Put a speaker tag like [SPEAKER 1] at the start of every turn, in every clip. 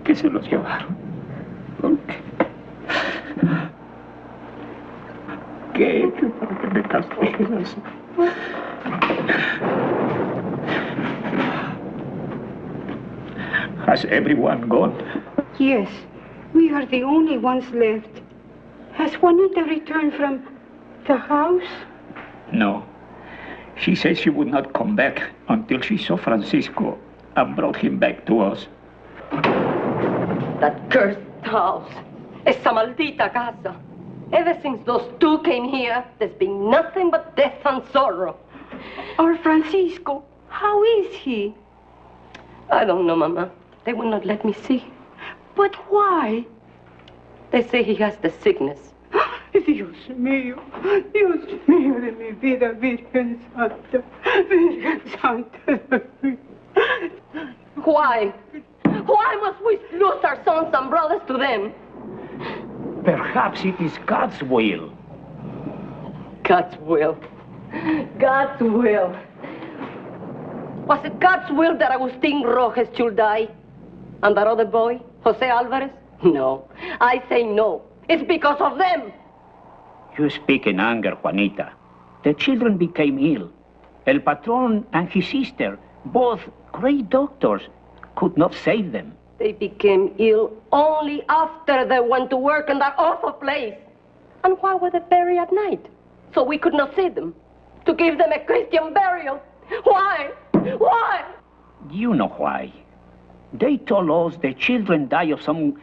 [SPEAKER 1] que se los llevaron. ¿Qué he hecho para que me castiguen así? Has everyone gone?
[SPEAKER 2] Yes, we are the only ones left. Has Juanita returned from the house?
[SPEAKER 1] No. She said she would not come back until she saw Francisco and brought him back to us.
[SPEAKER 3] That cursed house. Esa maldita casa. Ever since those two came here, there's been nothing but death and sorrow.
[SPEAKER 2] Our Francisco, how is he?
[SPEAKER 3] I don't know, Mama. They will not let me see.
[SPEAKER 2] But why?
[SPEAKER 3] They say he has the sickness.
[SPEAKER 2] Dios mío de mi vida, Virgen Santa, Virgen Santa.
[SPEAKER 3] Why? Why must we lose our sons and brothers to them?
[SPEAKER 1] Perhaps it is God's will.
[SPEAKER 3] God's will. God's will. Was it God's will that Agustin Rojas should die? And that other boy, Jose Alvarez? No. I say no. It's because of them.
[SPEAKER 1] You speak in anger, Juanita. The children became ill. El Patron and his sister, both great doctors, could not save them.
[SPEAKER 3] They became ill only after they went to work in that awful place. And why were they buried at night? So we could not see them. To give them a Christian burial. Why? Why?
[SPEAKER 1] You know why. They told us the children died of some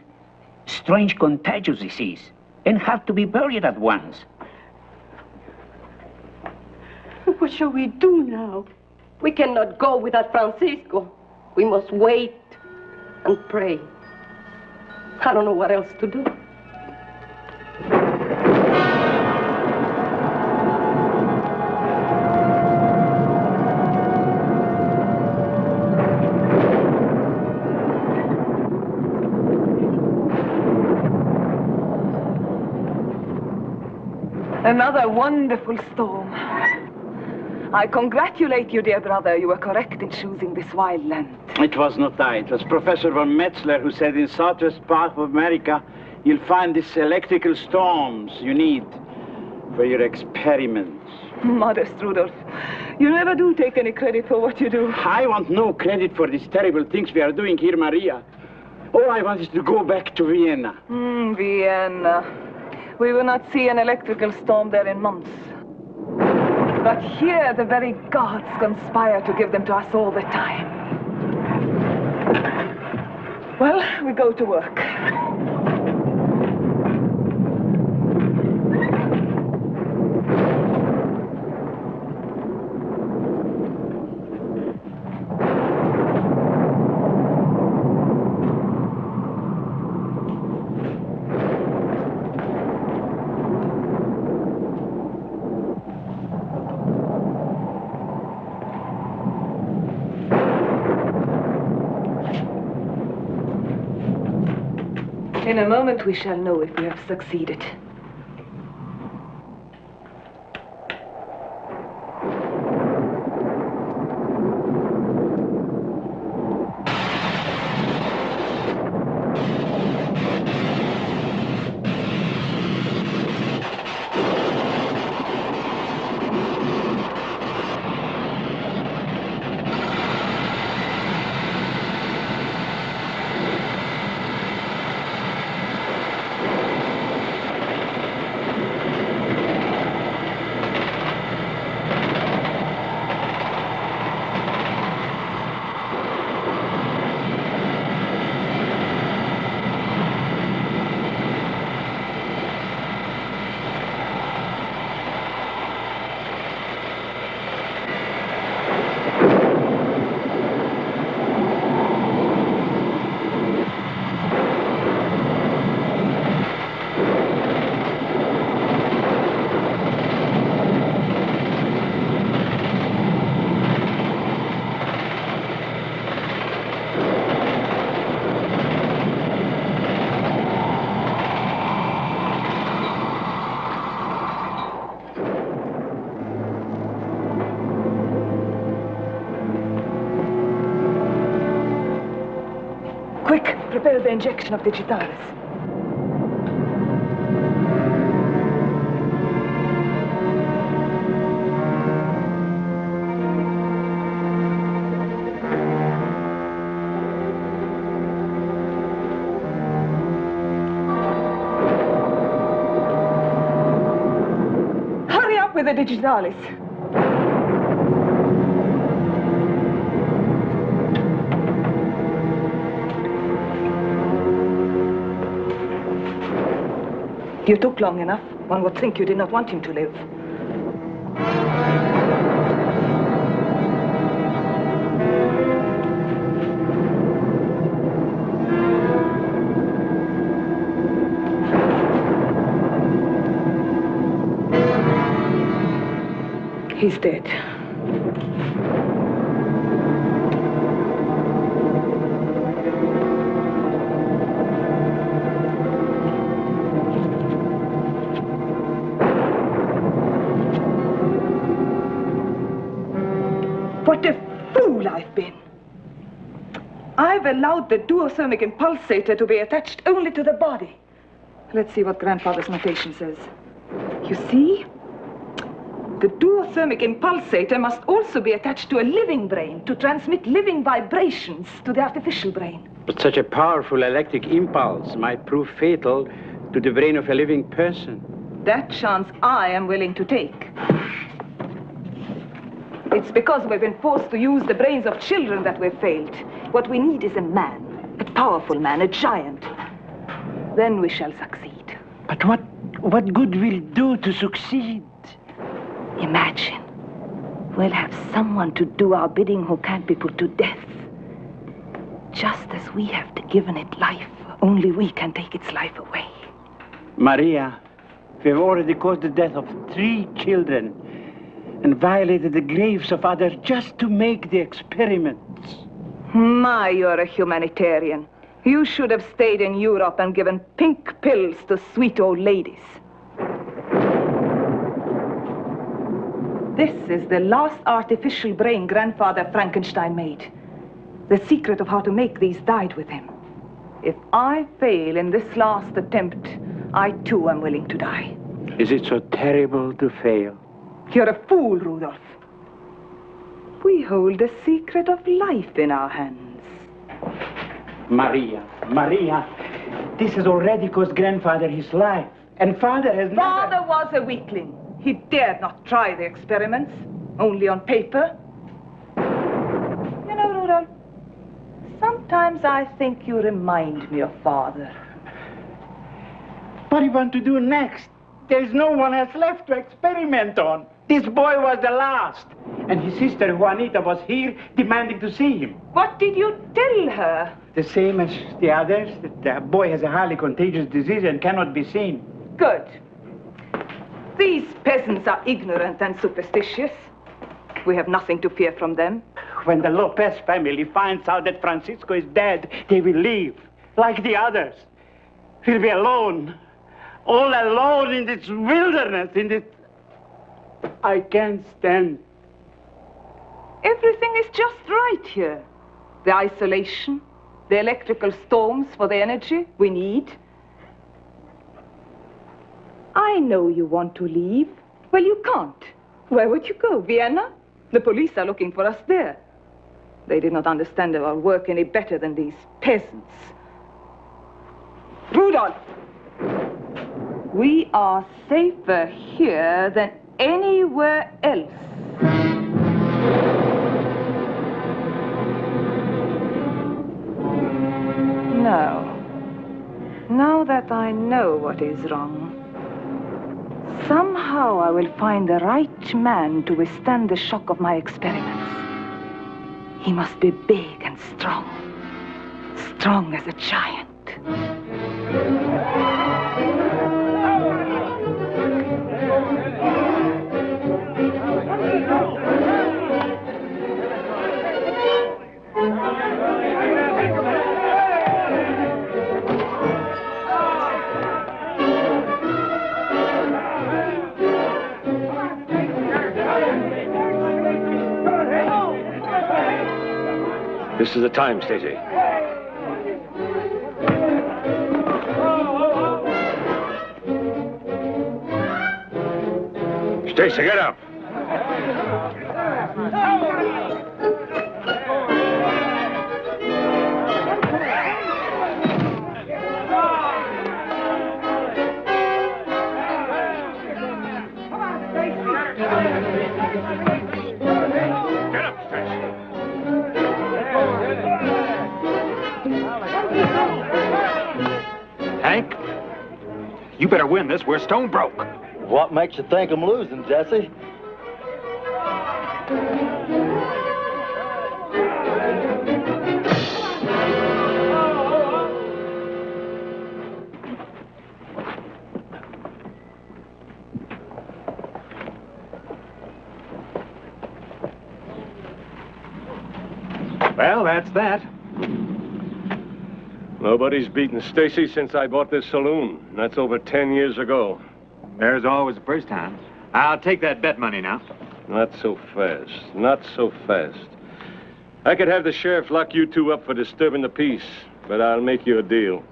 [SPEAKER 1] strange contagious disease and have to be buried at once.
[SPEAKER 2] What shall we do now?
[SPEAKER 3] We cannot go without Francisco. We must wait and pray. I don't know what else to do.
[SPEAKER 4] Another wonderful storm. I congratulate you, dear brother. You were correct in choosing this wild land.
[SPEAKER 5] It was not I. It was Professor von Metzler who said in southwest part of America, you'll find these electrical storms you need for your experiments.
[SPEAKER 4] Modest, Rudolph. You never do take any credit for what you do.
[SPEAKER 5] I want no credit for these terrible things we are doing here, Maria. All I want is to go back to Vienna.
[SPEAKER 4] Vienna. We will not see an electrical storm there in months. But here, the very gods conspire to give them to us all the time. Well, we go to work. In a moment, we shall know if we have succeeded. Here's the injection of digitalis. Hurry up with the digitalis. You took long enough. One would think you did not want him to live. He's dead. What a fool I've been. I've allowed the duothermic impulsator to be attached only to the body. Let's see what Grandfather's notation says. You see? The duothermic impulsator must also be attached to a living brain to transmit living vibrations to the artificial brain.
[SPEAKER 5] But such a powerful electric impulse might prove fatal to the brain of a living person.
[SPEAKER 4] That chance I am willing to take. It's because we've been forced to use the brains of children that we've failed. What we need is a man, a powerful man, a giant. Then we shall succeed.
[SPEAKER 5] But what good will it do to succeed?
[SPEAKER 4] Imagine, we'll have someone to do our bidding who can't be put to death. Just as we have given it life, only we can take its life away.
[SPEAKER 5] Maria, we have already caused the death of 3 children and violated the graves of others just to make the experiments.
[SPEAKER 4] My, you're a humanitarian. You should have stayed in Europe and given pink pills to sweet old ladies. This is the last artificial brain Grandfather Frankenstein made. The secret of how to make these died with him. If I fail in this last attempt, I too am willing to die.
[SPEAKER 5] Is it so terrible to fail?
[SPEAKER 4] You're a fool, Rudolph. We hold the secret of life in our hands.
[SPEAKER 5] Maria, this has already cost Grandfather his life. And Father has never...
[SPEAKER 4] Father was a weakling. He dared not try the experiments, only on paper. You know, Rudolph, sometimes I think you remind me of Father.
[SPEAKER 5] What do you want to do next? There's no one else left to experiment on. This boy was the last. And his sister Juanita was here demanding to see him.
[SPEAKER 4] What did you tell her?
[SPEAKER 5] The same as the others, that the boy has a highly contagious disease and cannot be seen.
[SPEAKER 4] Good. These peasants are ignorant and superstitious. We have nothing to fear from them.
[SPEAKER 5] When the Lopez family finds out that Francisco is dead, they will leave, like the others. We'll be alone, all alone in this wilderness, in this... I can't stand.
[SPEAKER 4] Everything is just right here. The isolation, the electrical storms for the energy we need. I know you want to leave. Well, you can't. Where would you go? Vienna? The police are looking for us there. They did not understand our work any better than these peasants. Rudolph! We are safer here than anywhere else. No. Now that I know what is wrong, somehow I will find the right man to withstand the shock of my experiments. He must be big and strong. Strong as a giant.
[SPEAKER 6] This is the time, Stacey. Stacy, get up. Get up, Stacy.
[SPEAKER 7] Hank, you better win this. We're stone broke.
[SPEAKER 8] What makes you think I'm losing, Jesse?
[SPEAKER 7] Well, that's that.
[SPEAKER 6] Nobody's beaten Stacy since I bought this saloon. That's over 10 years ago.
[SPEAKER 7] There's always the first time. I'll take that bet money now.
[SPEAKER 6] Not so fast. Not so fast. I could have the sheriff lock you two up for disturbing the peace, but I'll make you a deal.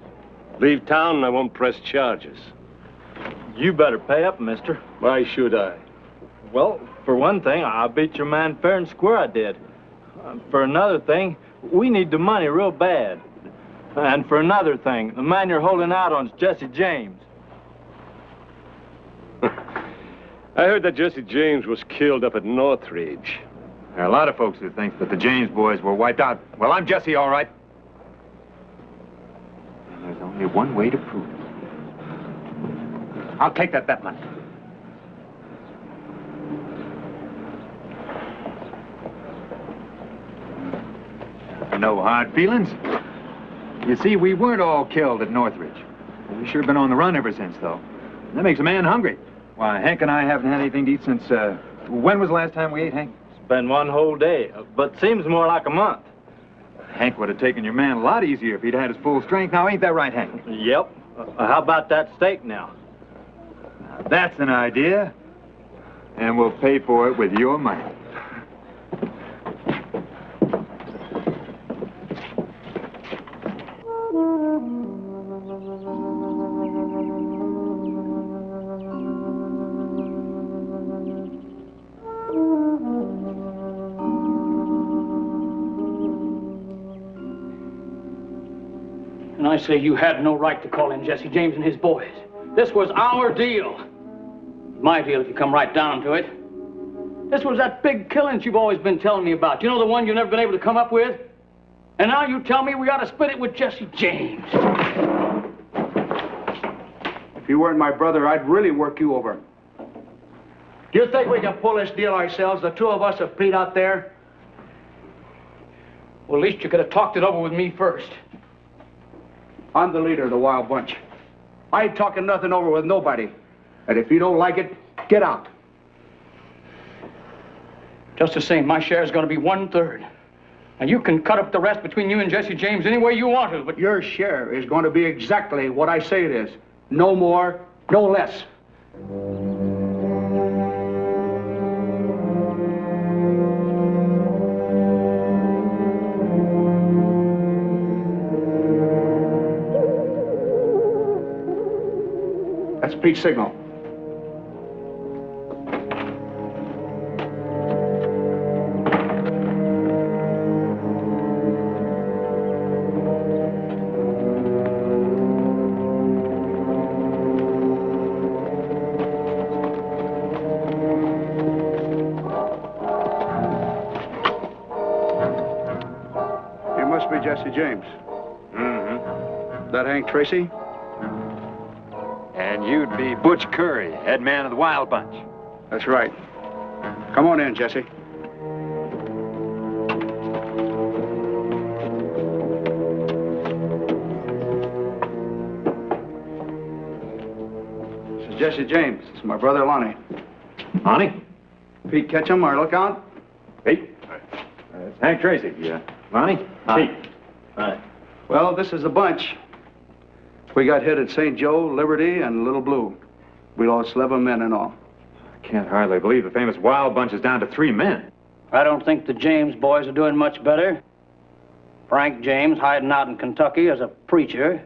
[SPEAKER 6] Leave town and I won't press charges.
[SPEAKER 8] You better pay up, mister.
[SPEAKER 6] Why should I?
[SPEAKER 8] Well, for one thing, I beat your man fair and square, I did. For another thing, we need the money real bad. And for another thing, the man you're holding out on is Jesse James.
[SPEAKER 6] I heard that Jesse James was killed up at Northridge.
[SPEAKER 7] There are a lot of folks who think that the James boys were wiped out. Well, I'm Jesse, all right. And there's only one way to prove it. I'll take that bet money. No hard feelings. You see, we weren't all killed at Northridge. We've sure been on the run ever since, though. That makes a man hungry. Why, Hank and I haven't had anything to eat since, when was the last time we ate, Hank?
[SPEAKER 8] It's been one whole day, but seems more like a month.
[SPEAKER 7] Hank would have taken your man a lot easier if he'd had his full strength. Now, ain't that right, Hank?
[SPEAKER 8] Yep. How about that steak now?
[SPEAKER 7] Now, that's an idea. And we'll pay for it with your money.
[SPEAKER 9] And I say you had no right to call in Jesse James and his boys. This was our deal. My deal, if you come right down to it. This was that big killing you've always been telling me about. You know, the one you've never been able to come up with? And now you tell me we ought to split it with Jesse James.
[SPEAKER 5] If you weren't my brother, I'd really work you over. Do you think we can pull this deal ourselves? The two of us have Pete out there?
[SPEAKER 9] Well, at least you could have talked it over with me first.
[SPEAKER 5] I'm the leader of the wild bunch. I ain't talking nothing over with nobody. And if you don't like it, get out.
[SPEAKER 9] Just the same, my share is going to be 1/3. And you can cut up the rest between you and Jesse James any way you want to, but...
[SPEAKER 5] Your share is going to be exactly what I say it is. No more, no less. That's Pete's signal. You must be Jesse James.
[SPEAKER 7] Mm-hmm.
[SPEAKER 5] That Hank Tracy?
[SPEAKER 7] And you'd be Butch Curry, head man of the Wild Bunch.
[SPEAKER 5] That's right. Come on in, Jesse. This is Jesse James. This is my brother, Lonnie.
[SPEAKER 7] Lonnie?
[SPEAKER 5] Pete Ketchum, our lookout.
[SPEAKER 7] Pete. It's Hank Tracy. Yeah. Lonnie?
[SPEAKER 8] Hi.
[SPEAKER 7] Pete.
[SPEAKER 8] Hi.
[SPEAKER 5] Well, this is the bunch. We got hit at St. Joe, Liberty, and Little Blue. We lost 11 men in all.
[SPEAKER 7] I can't hardly believe the famous Wild Bunch is down to 3 men.
[SPEAKER 9] I don't think the James boys are doing much better. Frank James hiding out in Kentucky as a preacher.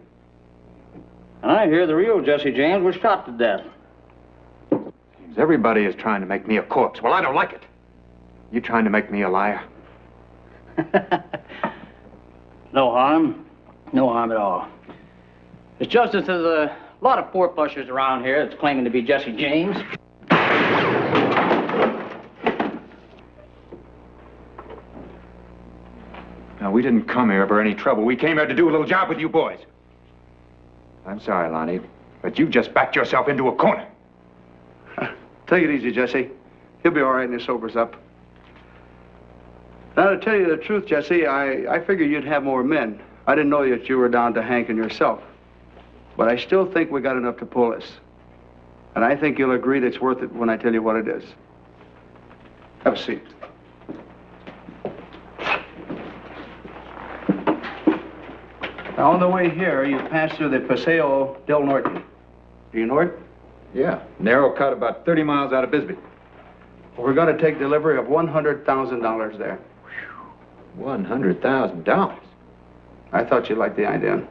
[SPEAKER 9] And I hear the real Jesse James was shot to death.
[SPEAKER 7] Seems everybody is trying to make me a corpse. Well, I don't like it. You trying to make me a liar?
[SPEAKER 9] No harm. No harm at all. It's just that there's a lot of poor pushers around here that's claiming to be Jesse James.
[SPEAKER 7] Now, we didn't come here for any trouble. We came here to do a little job with you boys. I'm sorry, Lonnie, but you just backed yourself into a corner.
[SPEAKER 10] Take it easy, Jesse. He'll be all right when he sobers up. Now, to tell you the truth, Jesse, I figured you'd have more men. I didn't know that you were down to Hank and yourself. But I still think we got enough to pull this. And I think you'll agree that it's worth it when I tell you what it is. Have a seat. Now, on the way here, you pass through the Paseo del Norte. Do you know it?
[SPEAKER 7] Yeah, narrow cut about 30 miles out of Bisbee.
[SPEAKER 10] We're going to take delivery of $100,000 there.
[SPEAKER 7] $100,000?
[SPEAKER 10] I thought you'd like the idea.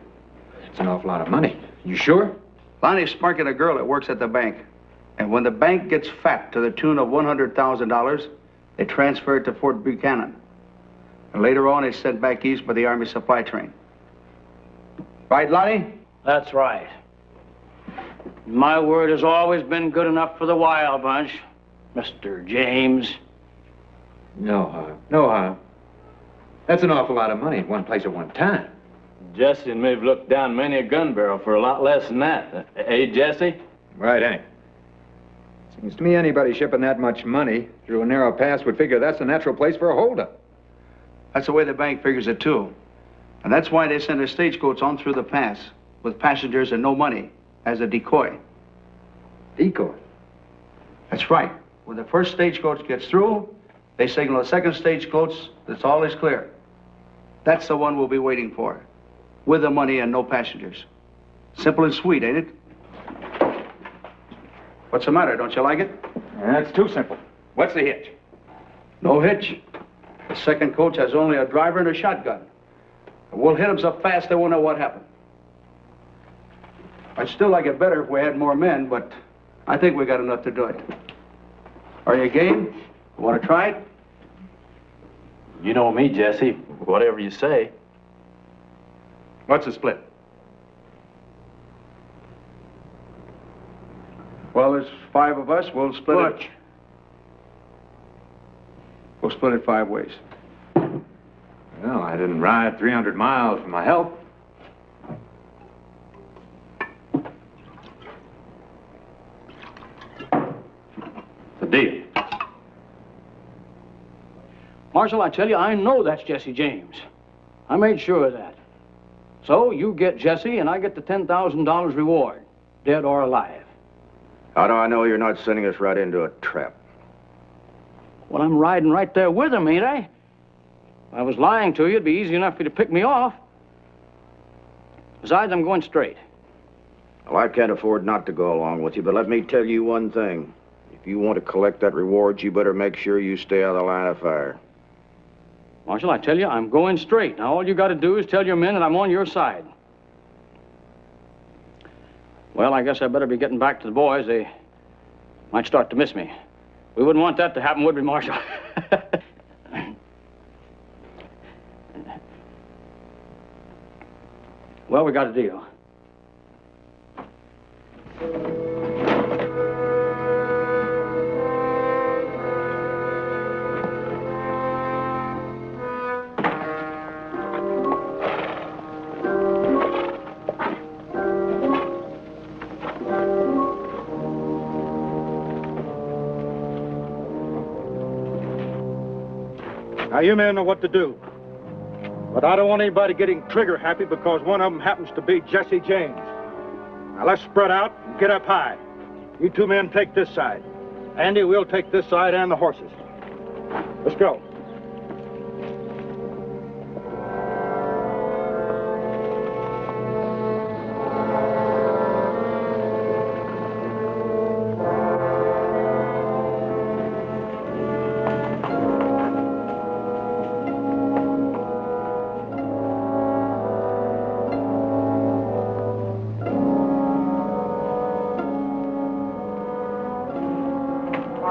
[SPEAKER 7] That's an awful lot of money. You sure?
[SPEAKER 10] Lonnie's sparking a girl that works at the bank. And when the bank gets fat to the tune of $100,000, they transfer it to Fort Buchanan. And later on, it's sent back east by the Army supply train. Right, Lonnie?
[SPEAKER 9] That's right. My word has always been good enough for the Wild Bunch, Mr. James.
[SPEAKER 7] No harm. No harm. That's an awful lot of money in one place at one time.
[SPEAKER 8] Jesse and me've looked down many a gun barrel for a lot less than that. Eh, Jesse?
[SPEAKER 7] Right, Hank. Seems to me anybody shipping that much money through a narrow pass would figure that's a natural place for a holdup.
[SPEAKER 10] That's the way the bank figures it, too. And that's why they send a stagecoach on through the pass with passengers and no money as a decoy.
[SPEAKER 7] Decoy?
[SPEAKER 10] That's right. When the first stagecoach gets through, they signal a second stagecoach that's all is clear. That's the one we'll be waiting for, with the money and no passengers. Simple and sweet, ain't it? What's the matter? Don't you like it?
[SPEAKER 7] That's too simple. What's the hitch?
[SPEAKER 10] No hitch. The second coach has only a driver and a shotgun. And we'll hit them so fast they won't know what happened. I'd still like it better if we had more men, but I think we got enough to do it. Are you game? Want to try it?
[SPEAKER 8] You know me, Jesse. Whatever you say.
[SPEAKER 7] What's the split?
[SPEAKER 10] Well, there's 5 of us. We'll split it. We'll split it 5 ways.
[SPEAKER 7] Well, I didn't ride 300 miles for my health.
[SPEAKER 8] The deal.
[SPEAKER 9] Marshal, I tell you, I know that's Jesse James. I made sure of that. So you get Jesse, and I get the $10,000 reward, dead or alive.
[SPEAKER 11] How do I know you're not sending us right into a trap?
[SPEAKER 9] Well, I'm riding right there with him, ain't I? If I was lying to you, it'd be easy enough for you to pick me off. Besides, I'm going straight.
[SPEAKER 11] Well, I can't afford not to go along with you, but let me tell you one thing. If you want to collect that reward, you better make sure you stay out of the line of fire.
[SPEAKER 9] Marshal, I tell you, I'm going straight. Now, all you got to do is tell your men that I'm on your side. Well, I guess I better be getting back to the boys. They might start to miss me. We wouldn't want that to happen, would we, Marshal? Well, we got a deal.
[SPEAKER 12] Now, you men know what to do. But I don't want anybody getting trigger happy because one of them happens to be Jesse James. Now, let's spread out and get up high. You 2 men take this side. Andy, we'll take this side and the horses. Let's go.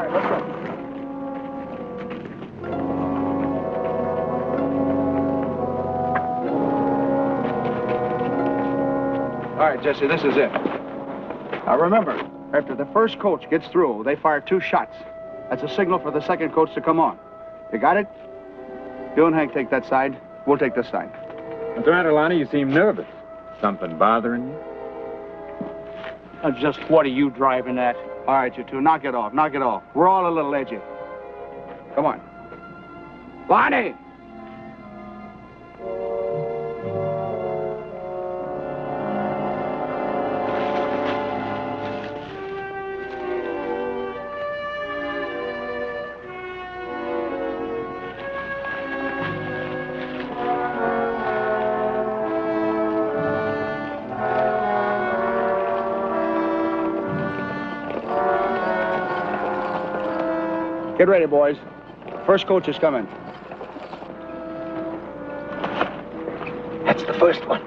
[SPEAKER 7] right, let's go. All right, Jesse, this is it. Now remember, after the first coach gets through, they fire 2 shots. That's a signal for the second coach to come on. You got it? You and Hank take that side. We'll take this side.
[SPEAKER 13] What's the matter, Lonnie? You seem nervous. Something bothering you?
[SPEAKER 9] Just what are you driving at?
[SPEAKER 10] All right, you two, knock it off, knock it off. We're all a little edgy. Come on. Lonnie! Get ready, boys. First coach is coming.
[SPEAKER 13] That's the first one.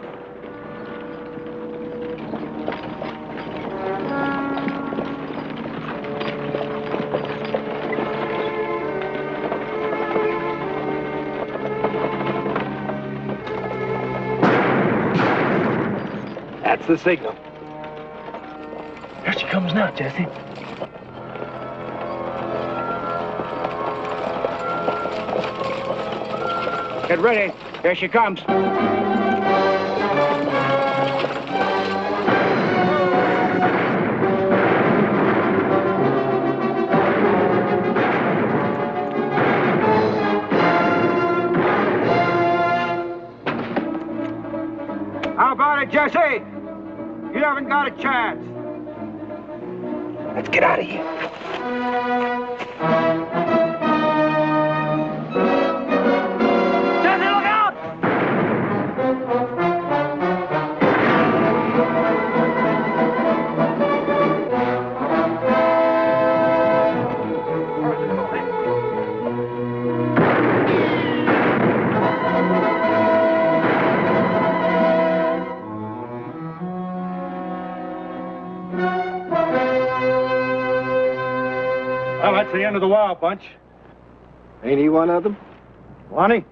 [SPEAKER 13] That's the signal. Here she comes now, Jesse.
[SPEAKER 10] Get ready. Here she comes.
[SPEAKER 12] How about it, Jesse? You haven't got a chance.
[SPEAKER 13] Let's get out of here.
[SPEAKER 12] Well, that's the end of the Wild Bunch.
[SPEAKER 13] Ain't he one of them?
[SPEAKER 12] Lonnie?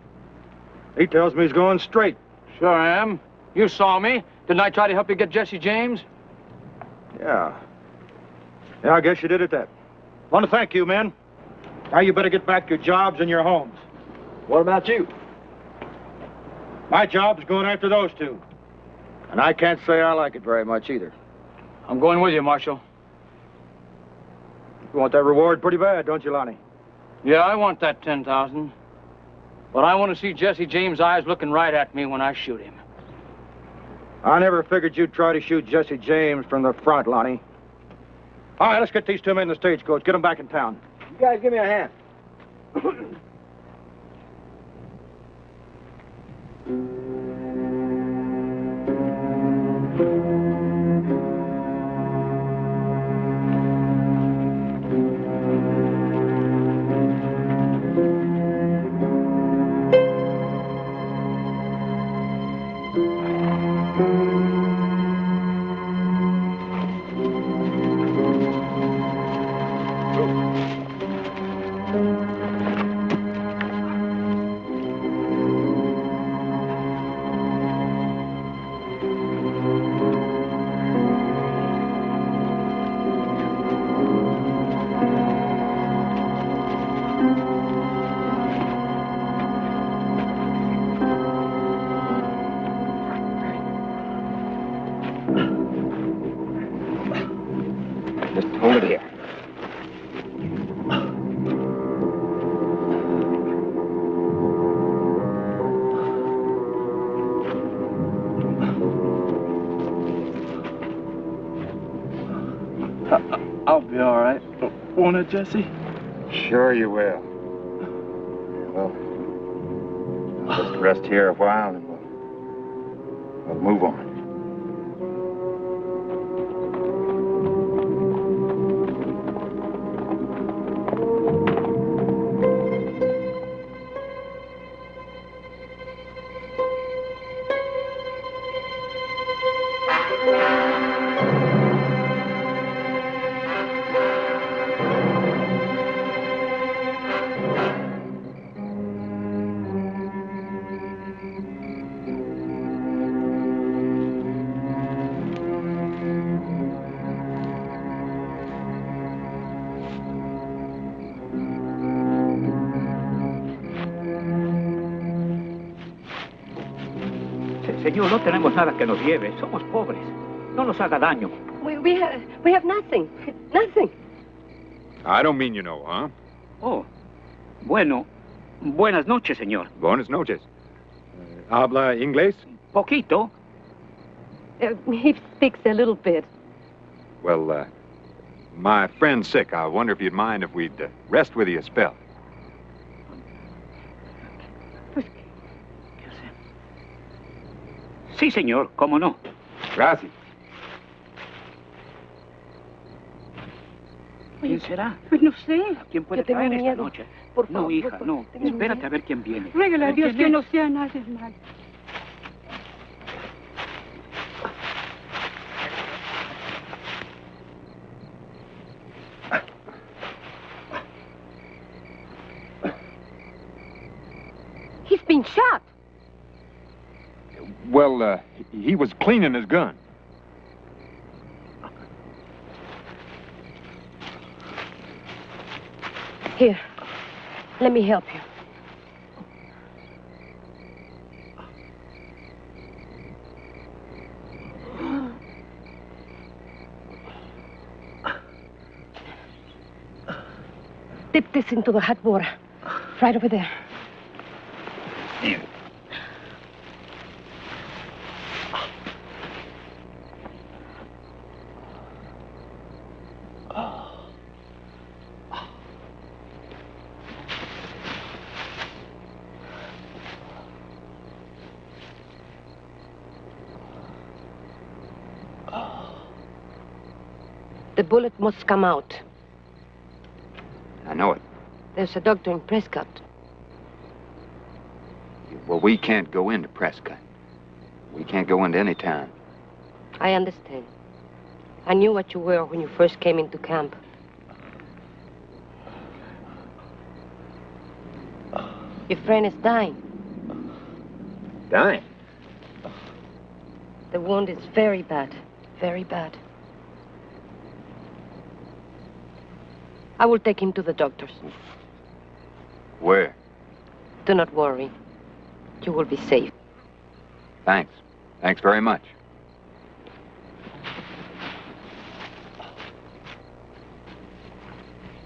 [SPEAKER 12] He tells me he's going straight.
[SPEAKER 9] Sure I am. You saw me. Didn't I try to help you get Jesse James?
[SPEAKER 12] Yeah. Yeah, I guess you did at that. Want to thank you, men. Now you better get back your jobs and your homes.
[SPEAKER 13] What about you?
[SPEAKER 12] My job's going after those two. And I can't say I like it very much either.
[SPEAKER 9] I'm going with you, Marshal.
[SPEAKER 12] You want that reward pretty bad, don't you, Lonnie?
[SPEAKER 9] Yeah, I want that 10,000. But I want to see Jesse James' eyes looking right at me when I shoot him.
[SPEAKER 12] I never figured you'd try to shoot Jesse James from the front, Lonnie. All right, let's get these two men in the stagecoach. Get them back in town.
[SPEAKER 13] You guys give me a hand.
[SPEAKER 8] I'll be all right. Won't it, Jesse?
[SPEAKER 7] Sure you will. Well, I'll just rest here a while and we'll move on.
[SPEAKER 1] Señor, no tenemos nada que nos lleve. Somos pobres. No nos haga daño.
[SPEAKER 3] We have nothing. Nothing.
[SPEAKER 7] I don't mean you know, huh?
[SPEAKER 1] Oh, bueno. Buenas noches, señor.
[SPEAKER 7] Buenas noches. ¿Habla inglés?
[SPEAKER 1] Poquito.
[SPEAKER 3] He speaks a little bit.
[SPEAKER 7] Well, my friend's sick. I wonder if you'd mind if we'd rest with you a spell.
[SPEAKER 1] Sí, señor. ¿Cómo no?
[SPEAKER 7] Gracias.
[SPEAKER 1] ¿Quién será?
[SPEAKER 2] Pues no sé.
[SPEAKER 1] ¿Quién puede
[SPEAKER 3] Yo tengo
[SPEAKER 1] traer esta
[SPEAKER 3] miedo.
[SPEAKER 1] noche?
[SPEAKER 3] Por favor,
[SPEAKER 1] No, hija,
[SPEAKER 3] por
[SPEAKER 1] no.
[SPEAKER 3] favor, tengo
[SPEAKER 1] Espérate
[SPEAKER 3] miedo.
[SPEAKER 1] a ver quién viene.
[SPEAKER 2] Régale a Dios
[SPEAKER 1] ¿Quién
[SPEAKER 2] que
[SPEAKER 1] es?
[SPEAKER 2] no sea nada mal.
[SPEAKER 3] He's been shot.
[SPEAKER 7] Well, he was cleaning his gun.
[SPEAKER 3] Here, let me help you. Dip this into the hot water. Right over there. The bullet must come out.
[SPEAKER 7] I know it.
[SPEAKER 3] There's a doctor in Prescott.
[SPEAKER 7] Well, we can't go into Prescott. We can't go into any town.
[SPEAKER 3] I understand. I knew what you were when you first came into camp. Your friend is dying.
[SPEAKER 7] Dying?
[SPEAKER 3] The wound is very bad. Very bad. I will take him to the doctors.
[SPEAKER 7] Where?
[SPEAKER 3] Do not worry. You will be safe.
[SPEAKER 7] Thanks. Thanks very much.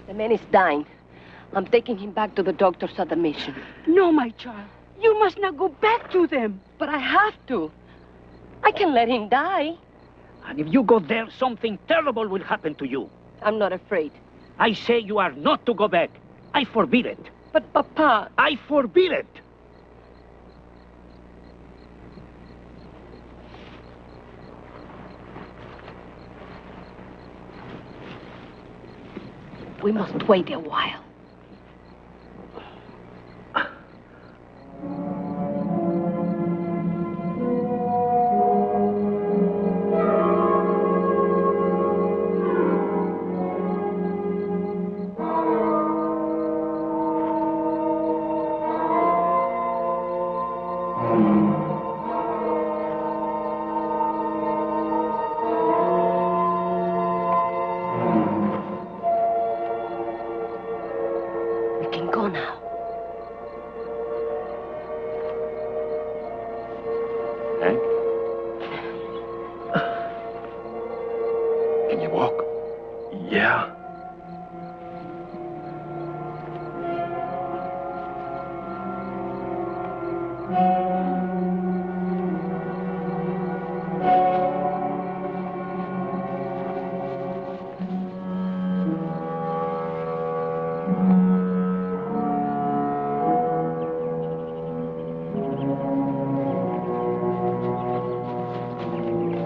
[SPEAKER 3] The man is dying. I'm taking him back to the doctors at the mission.
[SPEAKER 2] No, my child. You must not go back to them.
[SPEAKER 3] But I have to. I can let him die.
[SPEAKER 1] And if you go there, something terrible will happen to you.
[SPEAKER 3] I'm not afraid.
[SPEAKER 1] I say you are not to go back. I forbid it.
[SPEAKER 3] But, Papa...
[SPEAKER 1] I forbid it.
[SPEAKER 3] We must wait a while.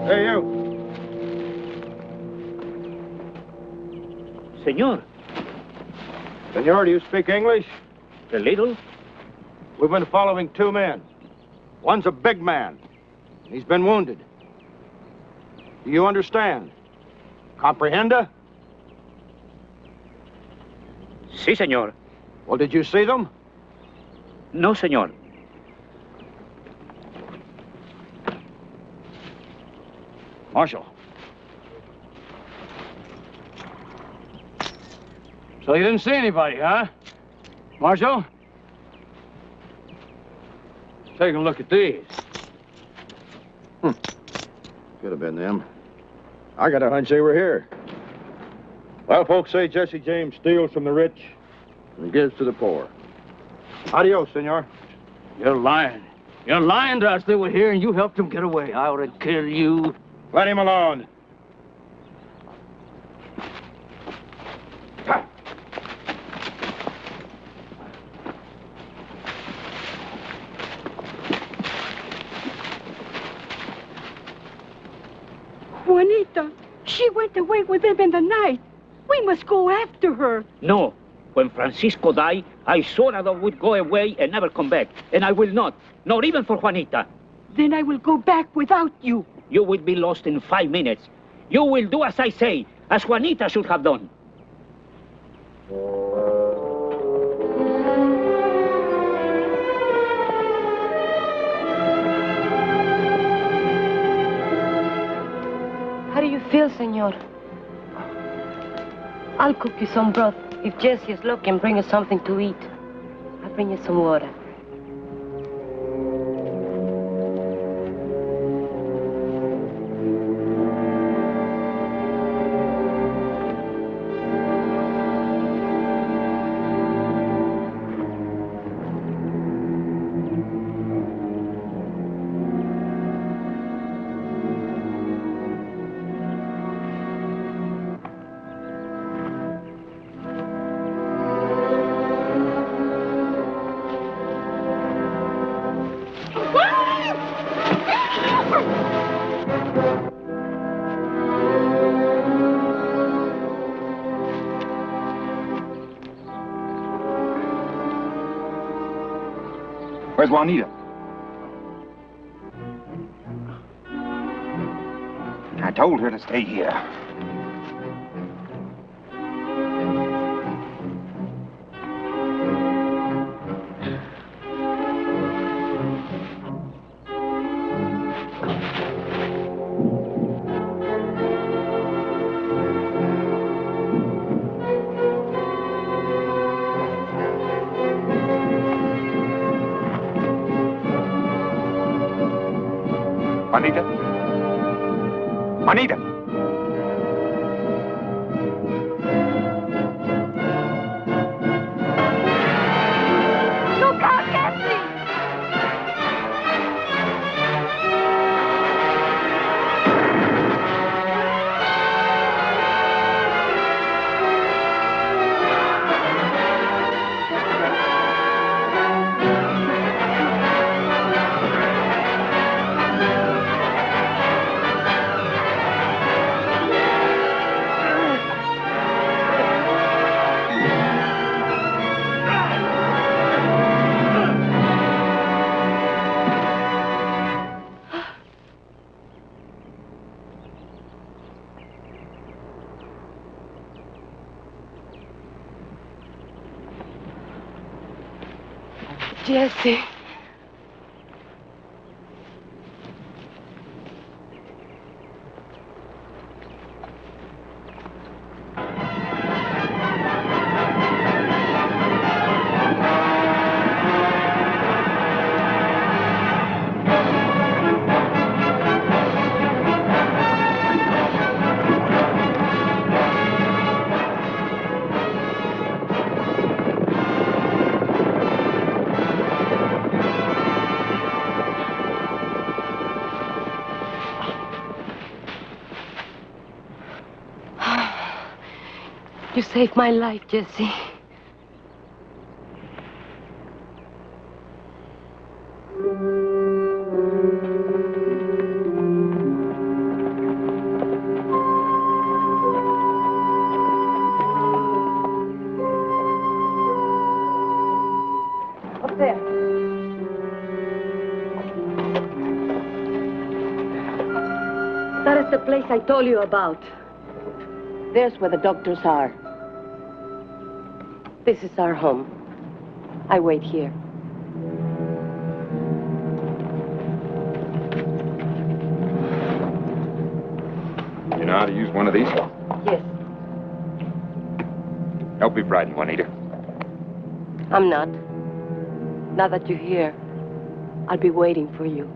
[SPEAKER 12] Hey, you.
[SPEAKER 1] Senor.
[SPEAKER 12] Senor, do you speak English?
[SPEAKER 1] A little.
[SPEAKER 12] We've been following two men. One's a big man. He's been wounded. Do you understand? Comprehenda?
[SPEAKER 1] Sí, senor.
[SPEAKER 12] Well, did you see them?
[SPEAKER 1] No, senor.
[SPEAKER 9] Marshal. So you didn't see anybody, huh? Marshal? Take a look at these.
[SPEAKER 11] Could have been them.
[SPEAKER 12] I got a hunch they were here. Well, folks say Jesse James steals from the rich and gives to the poor. Adios, senor.
[SPEAKER 9] You're lying. You're lying to us. They were here and you helped them get away. I ought to kill you.
[SPEAKER 12] Let him alone.
[SPEAKER 2] Juanita, she went away with them in the night. We must go after her.
[SPEAKER 1] No. When Francisco died, I swore that I would go away and never come back. And I will not. Not even for Juanita.
[SPEAKER 2] Then I will go back without you.
[SPEAKER 1] You will be lost in 5 minutes. You will do as I say, as Juanita should have done.
[SPEAKER 3] How do you feel, senor? I'll cook you some broth. If Jesse is looking, bring us something to eat. I'll bring you some water.
[SPEAKER 7] Where's Juanita? I told her to stay here. Juanita? Juanita!
[SPEAKER 2] Look out, Jesse!
[SPEAKER 3] Jesse. You saved my life, Jesse. Up there. That is the place I told you about. There's where the doctors are. This is our home. I wait here.
[SPEAKER 7] You know how to use one of these?
[SPEAKER 3] Yes.
[SPEAKER 7] Don't be frightened, Juanita.
[SPEAKER 3] I'm not. Now that you're here, I'll be waiting for you.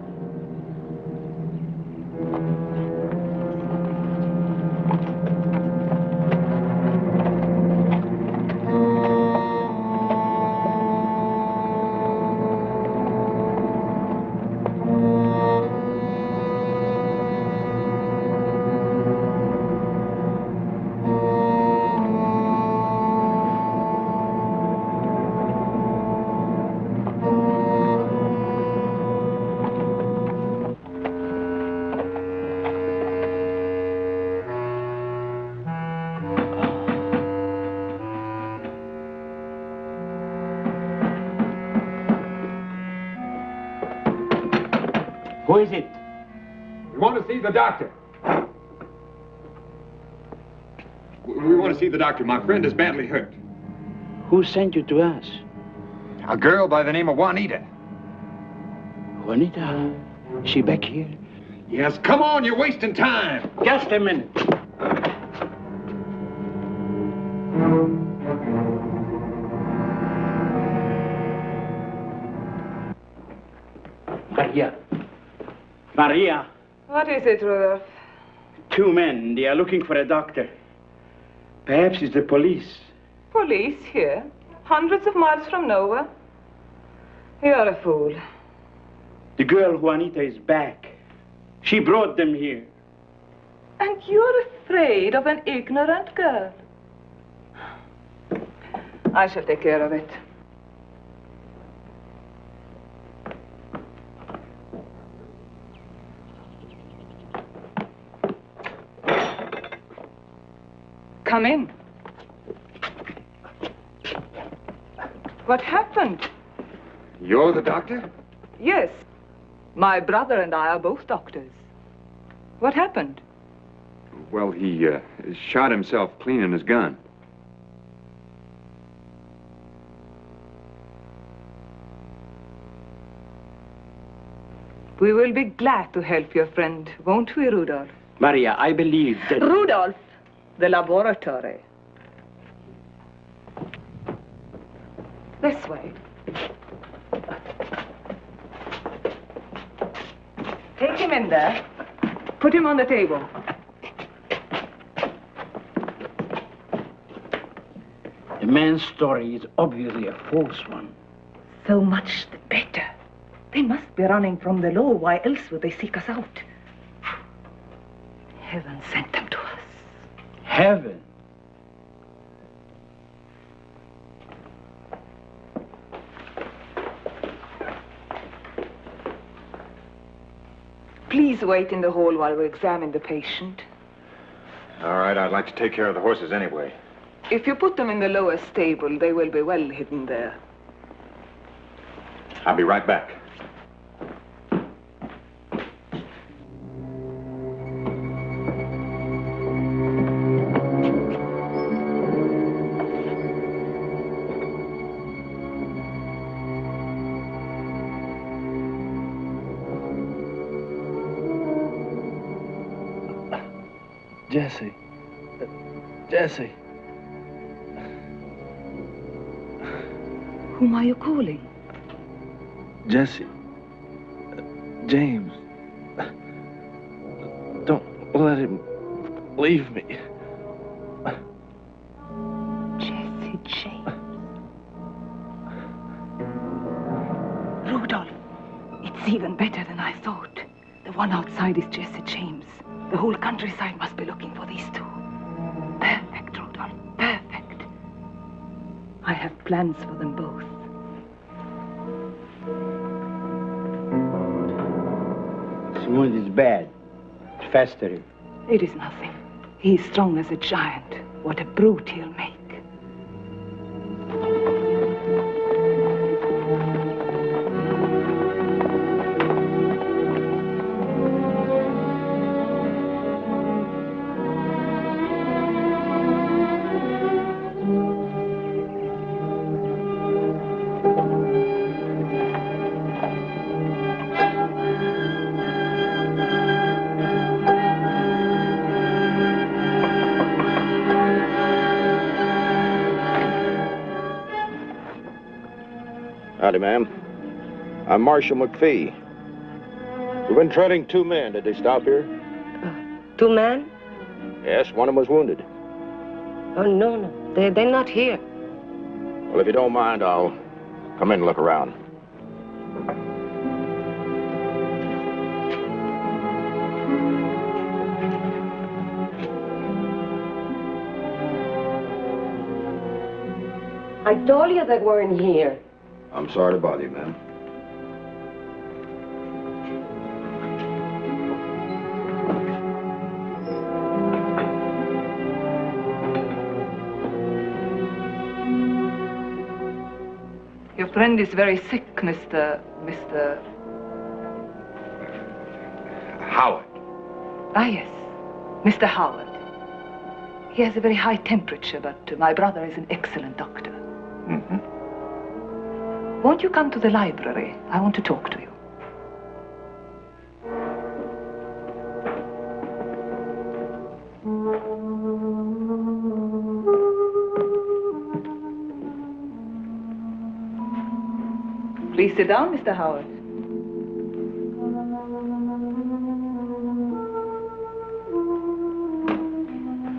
[SPEAKER 5] Who is it?
[SPEAKER 7] We want to see the doctor. We want to see the doctor. My friend is badly hurt.
[SPEAKER 5] Who sent you to us?
[SPEAKER 7] A girl by the name of Juanita.
[SPEAKER 5] Juanita? Is she back here?
[SPEAKER 7] Yes, come on, you're wasting time.
[SPEAKER 5] Just a minute. Maria. Maria.
[SPEAKER 4] What is it, Rudolph?
[SPEAKER 5] 2 men. They are looking for a doctor. Perhaps it's the police.
[SPEAKER 4] Police here? Hundreds of miles from nowhere? You're a fool.
[SPEAKER 5] The girl Juanita is back. She brought them here.
[SPEAKER 4] And you're afraid of an ignorant girl? I shall take care of it. Come in. What happened?
[SPEAKER 7] You're the doctor?
[SPEAKER 4] Yes. My brother and I are both doctors. What happened?
[SPEAKER 7] Well, he shot himself cleaning his gun.
[SPEAKER 4] We will be glad to help your friend, won't we, Rudolph?
[SPEAKER 5] Maria, I believe that...
[SPEAKER 4] Rudolph, the laboratory. This way. Take him in there. Put him on the table.
[SPEAKER 5] The man's story is obviously a false one.
[SPEAKER 4] So much the better. They must be running from the law. Why else would they seek us out? Heaven sent them to us.
[SPEAKER 5] Heaven?
[SPEAKER 4] Please wait in the hall while we examine the patient.
[SPEAKER 7] All right, I'd like to take care of the horses anyway.
[SPEAKER 4] If you put them in the lower stable, they will be well hidden there.
[SPEAKER 7] I'll be right back.
[SPEAKER 8] Jesse. Jesse.
[SPEAKER 4] Whom are you calling?
[SPEAKER 8] Jesse. James. Don't let him leave me.
[SPEAKER 4] Jesse James. Rudolph, it's even better than I thought. The one outside is Jesse James. The whole countryside must be looking for these two. Perfect, Rudolph, perfect. I have plans for them both.
[SPEAKER 5] His wound is bad. It's festering.
[SPEAKER 4] It is nothing. He is strong as a giant. What a brute he'll make.
[SPEAKER 11] Howdy, ma'am. I'm Marshal McPhee. We've been trailing 2 men. Did they stop here?
[SPEAKER 3] 2 men?
[SPEAKER 11] Yes, one of them was wounded.
[SPEAKER 3] Oh, no. They're not here.
[SPEAKER 11] Well, if you don't mind, I'll come in and look around.
[SPEAKER 3] I told you they weren't here.
[SPEAKER 11] I'm sorry to bother you, ma'am.
[SPEAKER 4] Your friend is very sick, Mr.
[SPEAKER 7] Howard.
[SPEAKER 4] Ah, yes. Mr. Howard. He has a very high temperature, but my brother is an excellent doctor.
[SPEAKER 7] Mm-hmm.
[SPEAKER 4] Won't you come to the library? I want to talk to you. Please sit down, Mr. Howard.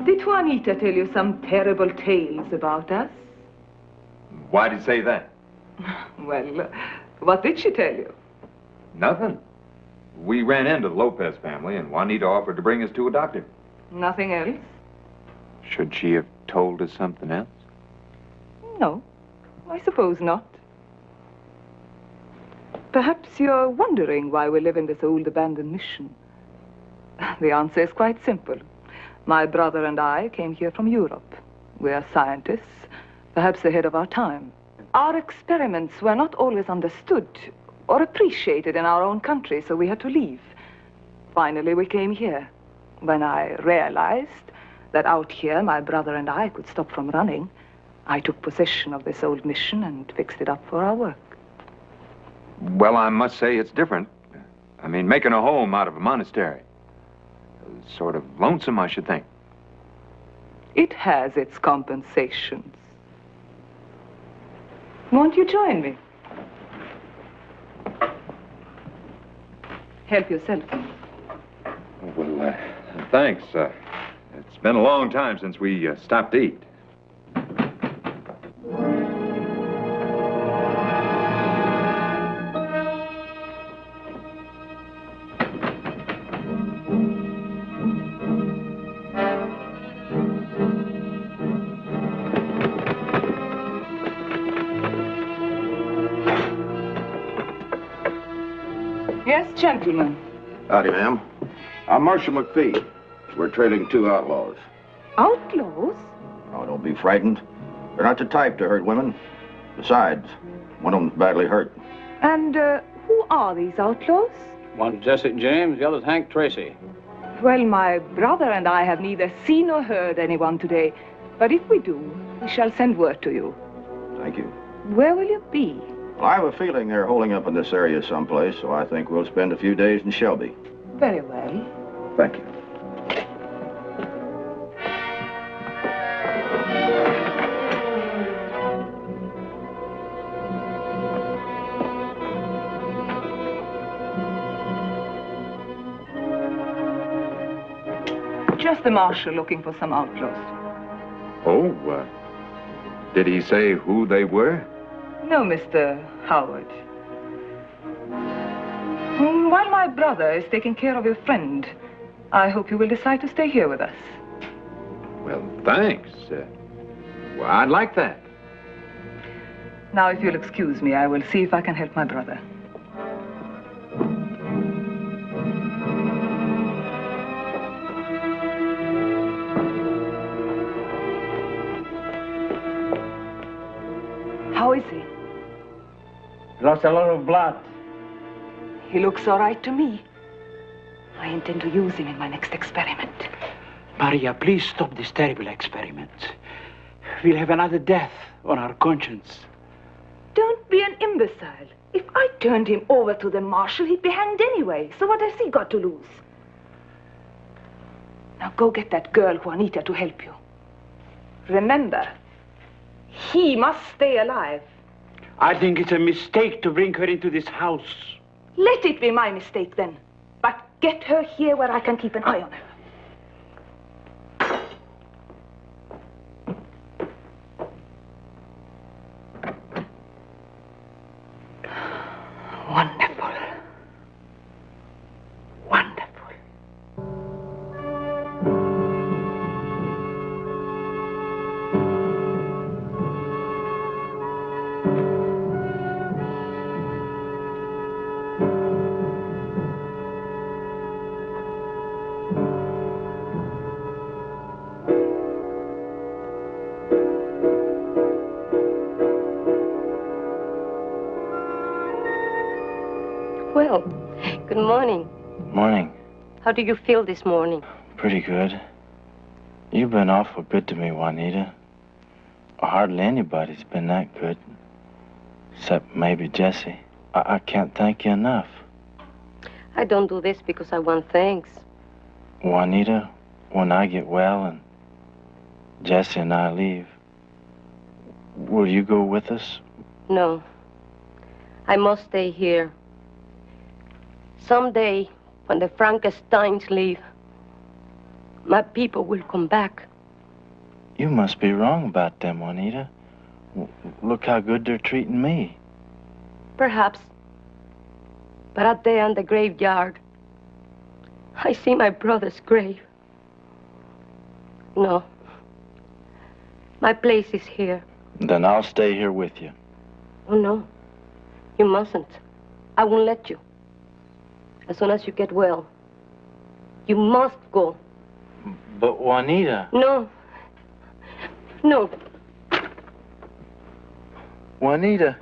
[SPEAKER 4] Did Juanita tell you some terrible tales about us?
[SPEAKER 7] Why did you say that?
[SPEAKER 4] Well, what did she tell you?
[SPEAKER 7] Nothing. We ran into the Lopez family, and Juanita offered to bring us to a doctor.
[SPEAKER 4] Nothing else?
[SPEAKER 7] Should she have told us something else?
[SPEAKER 4] No, I suppose not. Perhaps you're wondering why we live in this old abandoned mission. The answer is quite simple. My brother and I came here from Europe. We are scientists, perhaps ahead of our time. Our experiments were not always understood or appreciated in our own country, so we had to leave. Finally, we came here. When I realized that out here my brother and I could stop from running, I took possession of this old mission and fixed it up for our work.
[SPEAKER 7] Well, I must say it's different. I mean, making a home out of a monastery. Sort of lonesome, I should think.
[SPEAKER 4] It has its compensations. Won't you join me? Help yourself.
[SPEAKER 7] Well, thanks. It's been a long time since we stopped to eat.
[SPEAKER 4] Yes, gentlemen.
[SPEAKER 11] Howdy, ma'am. I'm Marshal McPhee. We're trailing 2 outlaws.
[SPEAKER 4] Outlaws?
[SPEAKER 11] Oh, don't be frightened. They're not the type to hurt women. Besides, one of them's badly hurt.
[SPEAKER 4] And who are these outlaws?
[SPEAKER 9] One's Jesse James, the other's Hank Tracy.
[SPEAKER 4] Well, my brother and I have neither seen nor heard anyone today. But if we do, we shall send word to you.
[SPEAKER 11] Thank you.
[SPEAKER 4] Where will you be?
[SPEAKER 11] Well, I have a feeling they're holding up in this area someplace, so I think we'll spend a few days in Shelby.
[SPEAKER 4] Very well.
[SPEAKER 11] Thank you.
[SPEAKER 4] Just the marshal looking for some outlaws.
[SPEAKER 7] Oh, did he say who they were?
[SPEAKER 4] No, Mr. Howard. While my brother is taking care of your friend, I hope you will decide to stay here with us.
[SPEAKER 7] Well, thanks. Well, I'd like that.
[SPEAKER 4] Now, if you'll excuse me, I will see if I can help my brother. How is he?
[SPEAKER 5] Lost a lot of blood.
[SPEAKER 4] He looks all right to me. I intend to use him in my next experiment.
[SPEAKER 5] Maria, please stop this terrible experiment. We'll have another death on our conscience.
[SPEAKER 4] Don't be an imbecile. If I turned him over to the marshal, he'd be hanged anyway. So what has he got to lose? Now go get that girl, Juanita, to help you. Remember, he must stay alive.
[SPEAKER 5] I think it's a mistake to bring her into this house.
[SPEAKER 4] Let it be my mistake, then. But get her here where I can keep an eye on her. Wonderful. Wonderful.
[SPEAKER 3] Well, good morning.
[SPEAKER 13] Morning.
[SPEAKER 3] How do you feel this morning?
[SPEAKER 8] Pretty good. You've been awful good to me, Juanita. Hardly anybody's been that good. Except maybe Jesse. I can't thank you enough.
[SPEAKER 3] I don't do this because I want thanks.
[SPEAKER 8] Juanita, when I get well and Jesse and I leave, will you go with us?
[SPEAKER 3] No. I must stay here. Someday, when the Frankensteins leave, my people will come back.
[SPEAKER 8] You must be wrong about them, Juanita. Look how good they're treating me.
[SPEAKER 3] Perhaps. But out there in the graveyard, I see my brother's grave. No. My place is here.
[SPEAKER 8] Then I'll stay here with you.
[SPEAKER 3] Oh, no. You mustn't. I won't let you. As soon as you get well, you must go.
[SPEAKER 8] But Juanita...
[SPEAKER 3] No. No.
[SPEAKER 8] Juanita...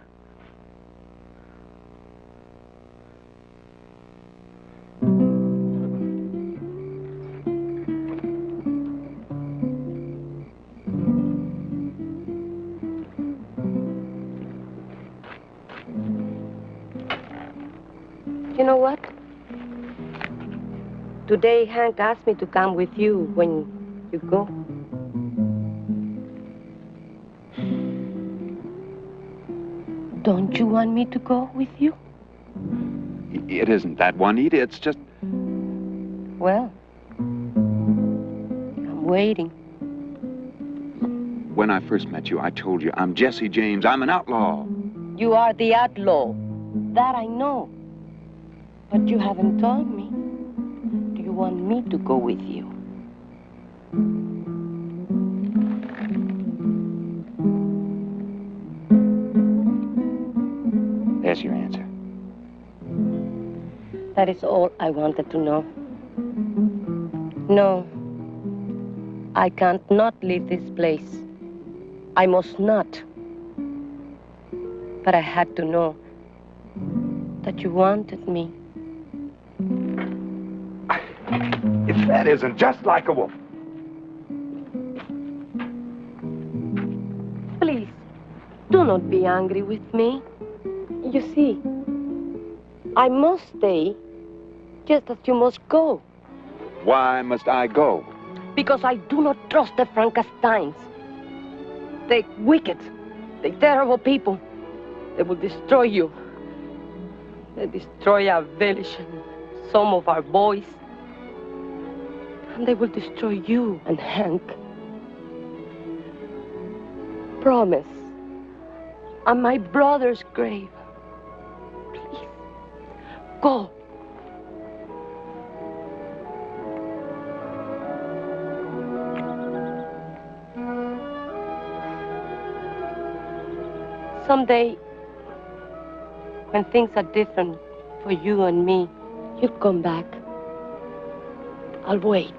[SPEAKER 3] You know what? Today, Hank asked me to come with you when you go. Don't you want me to go with you?
[SPEAKER 7] It isn't that, Juanita. It's just...
[SPEAKER 3] Well, I'm waiting.
[SPEAKER 7] When I first met you, I told you, I'm Jesse James. I'm an outlaw.
[SPEAKER 3] You are the outlaw. That I know. But you haven't told me. Do you want me to go with you?
[SPEAKER 7] There's your answer.
[SPEAKER 3] That is all I wanted to know. No. I can't not leave this place. I must not. But I had to know that you wanted me.
[SPEAKER 7] If that isn't just like a wolf.
[SPEAKER 3] Please, do not be angry with me. You see, I must stay just as you must go.
[SPEAKER 7] Why must I go?
[SPEAKER 3] Because I do not trust the Frankensteins. They're wicked. They're terrible people. They will destroy you. They destroy our village and some of our boys. And they will destroy you and Hank. Promise. On my brother's grave. Please. Go. Someday, when things are different for you and me, you come back. I'll wait.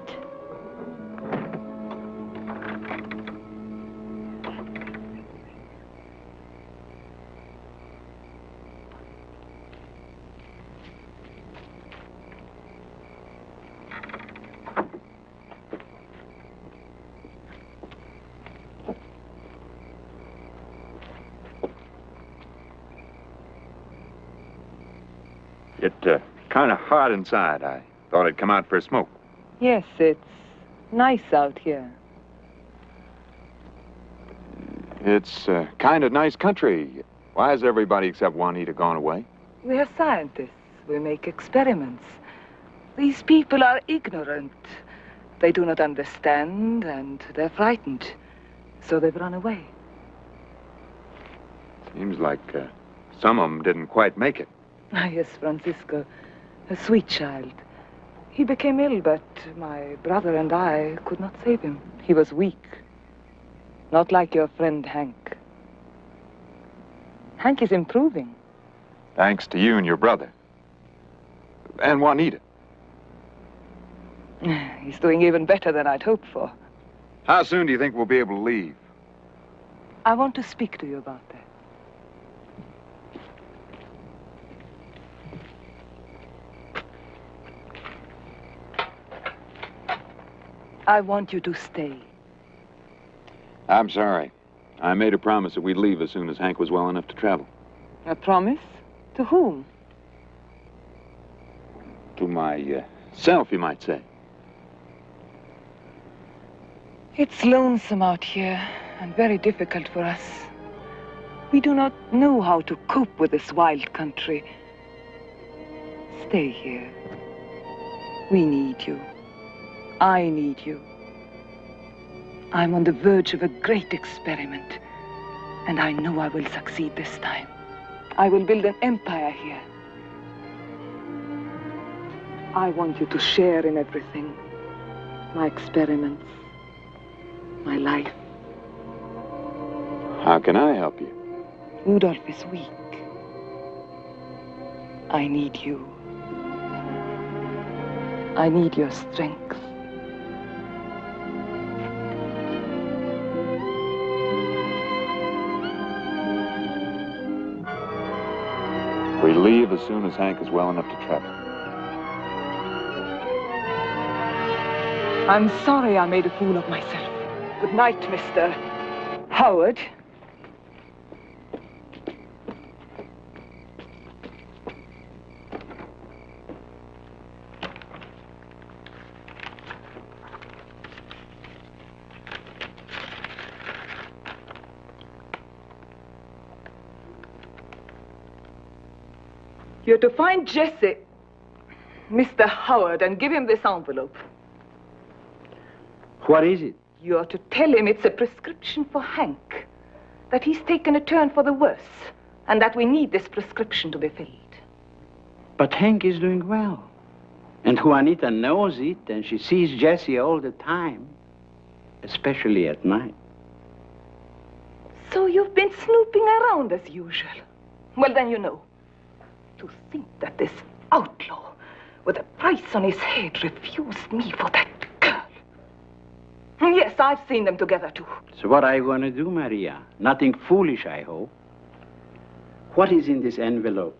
[SPEAKER 7] It's kind of hot inside. I thought I'd come out for a smoke.
[SPEAKER 4] Yes, it's nice out here.
[SPEAKER 7] It's kind of nice country. Why has everybody except Juanita gone away?
[SPEAKER 4] We are scientists. We make experiments. These people are ignorant. They do not understand, and they're frightened. So they've run away.
[SPEAKER 7] Seems like some of them didn't quite make it.
[SPEAKER 4] Ah, yes, Francisco. A sweet child. He became ill, but my brother and I could not save him. He was weak. Not like your friend Hank. Hank is improving.
[SPEAKER 7] Thanks to you and your brother. And Juanita.
[SPEAKER 4] He's doing even better than I'd hoped for.
[SPEAKER 7] How soon do you think we'll be able to leave?
[SPEAKER 4] I want to speak to you about that. I want you to stay.
[SPEAKER 7] I'm sorry. I made a promise that we'd leave as soon as Hank was well enough to travel.
[SPEAKER 4] A promise? To whom?
[SPEAKER 7] To myself, you might say.
[SPEAKER 4] It's lonesome out here and very difficult for us. We do not know how to cope with this wild country. Stay here. We need you. I need you. I'm on the verge of a great experiment, and I know I will succeed this time. I will build an empire here. I want you to share in everything. My experiments, my life.
[SPEAKER 7] How can I help you?
[SPEAKER 4] Rudolph is weak. I need you. I need your strength.
[SPEAKER 7] We leave as soon as Hank is well enough to travel.
[SPEAKER 4] I'm sorry I made a fool of myself. Good night, Mr. Howard. You're to find Jesse, Mr. Howard, and give him this envelope.
[SPEAKER 10] What is it?
[SPEAKER 4] You're to tell him it's a prescription for Hank, that he's taken a turn for the worse, and that we need this prescription to be filled.
[SPEAKER 10] But Hank is doing well. And Juanita knows it, and she sees Jesse all the time, especially at night.
[SPEAKER 4] So you've been snooping around as usual. Well, then you know. To think that this outlaw, with a price on his head, refused me for that girl. Yes, I've seen them together, too.
[SPEAKER 10] So what are you going to do, Maria? Nothing foolish, I hope. What is in this envelope?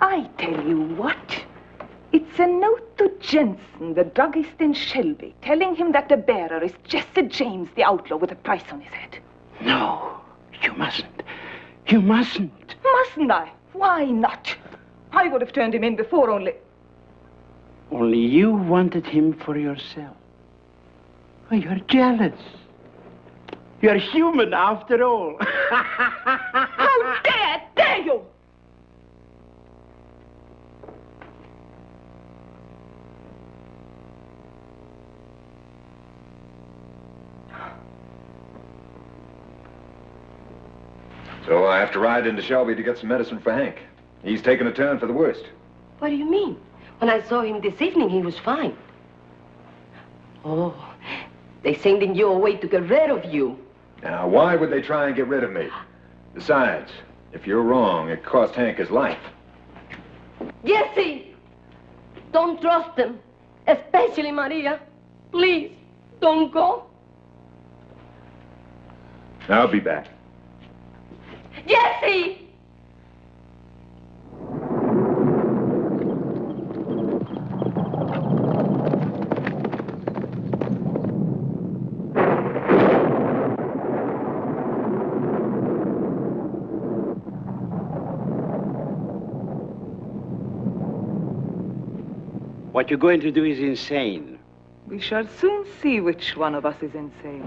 [SPEAKER 4] I tell you what. It's a note to Jensen, the druggist in Shelby, telling him that the bearer is Jesse James, the outlaw, with a price on his head.
[SPEAKER 10] No, you mustn't. You mustn't.
[SPEAKER 4] Mustn't I? Why not? I would have turned him in before, only...
[SPEAKER 10] Only you wanted him for yourself. Oh, you're jealous. You're human after all.
[SPEAKER 4] How dare you!
[SPEAKER 7] So I have to ride into Shelby to get some medicine for Hank. He's taken a turn for the worst.
[SPEAKER 3] What do you mean? When I saw him this evening, he was fine. Oh, they sending you away to get rid of you.
[SPEAKER 7] Now, why would they try and get rid of me? Besides, if you're wrong, it cost Hank his life.
[SPEAKER 3] Jesse! Don't trust them. Especially Maria. Please, don't go.
[SPEAKER 7] I'll be back.
[SPEAKER 3] Jesse!
[SPEAKER 10] What you're going to do is insane.
[SPEAKER 4] We shall soon see which one of us is insane.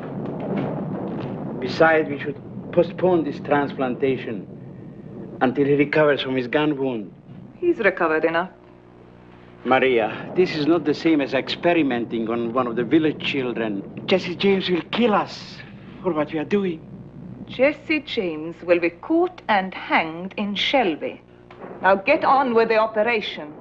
[SPEAKER 10] Besides, we should postpone this transplantation until he recovers from his gun wound.
[SPEAKER 4] He's recovered enough.
[SPEAKER 10] Maria, this is not the same as experimenting on one of the village children. Jesse James will kill us for what we are doing.
[SPEAKER 4] Jesse James will be caught and hanged in Shelby. Now get on with the operation.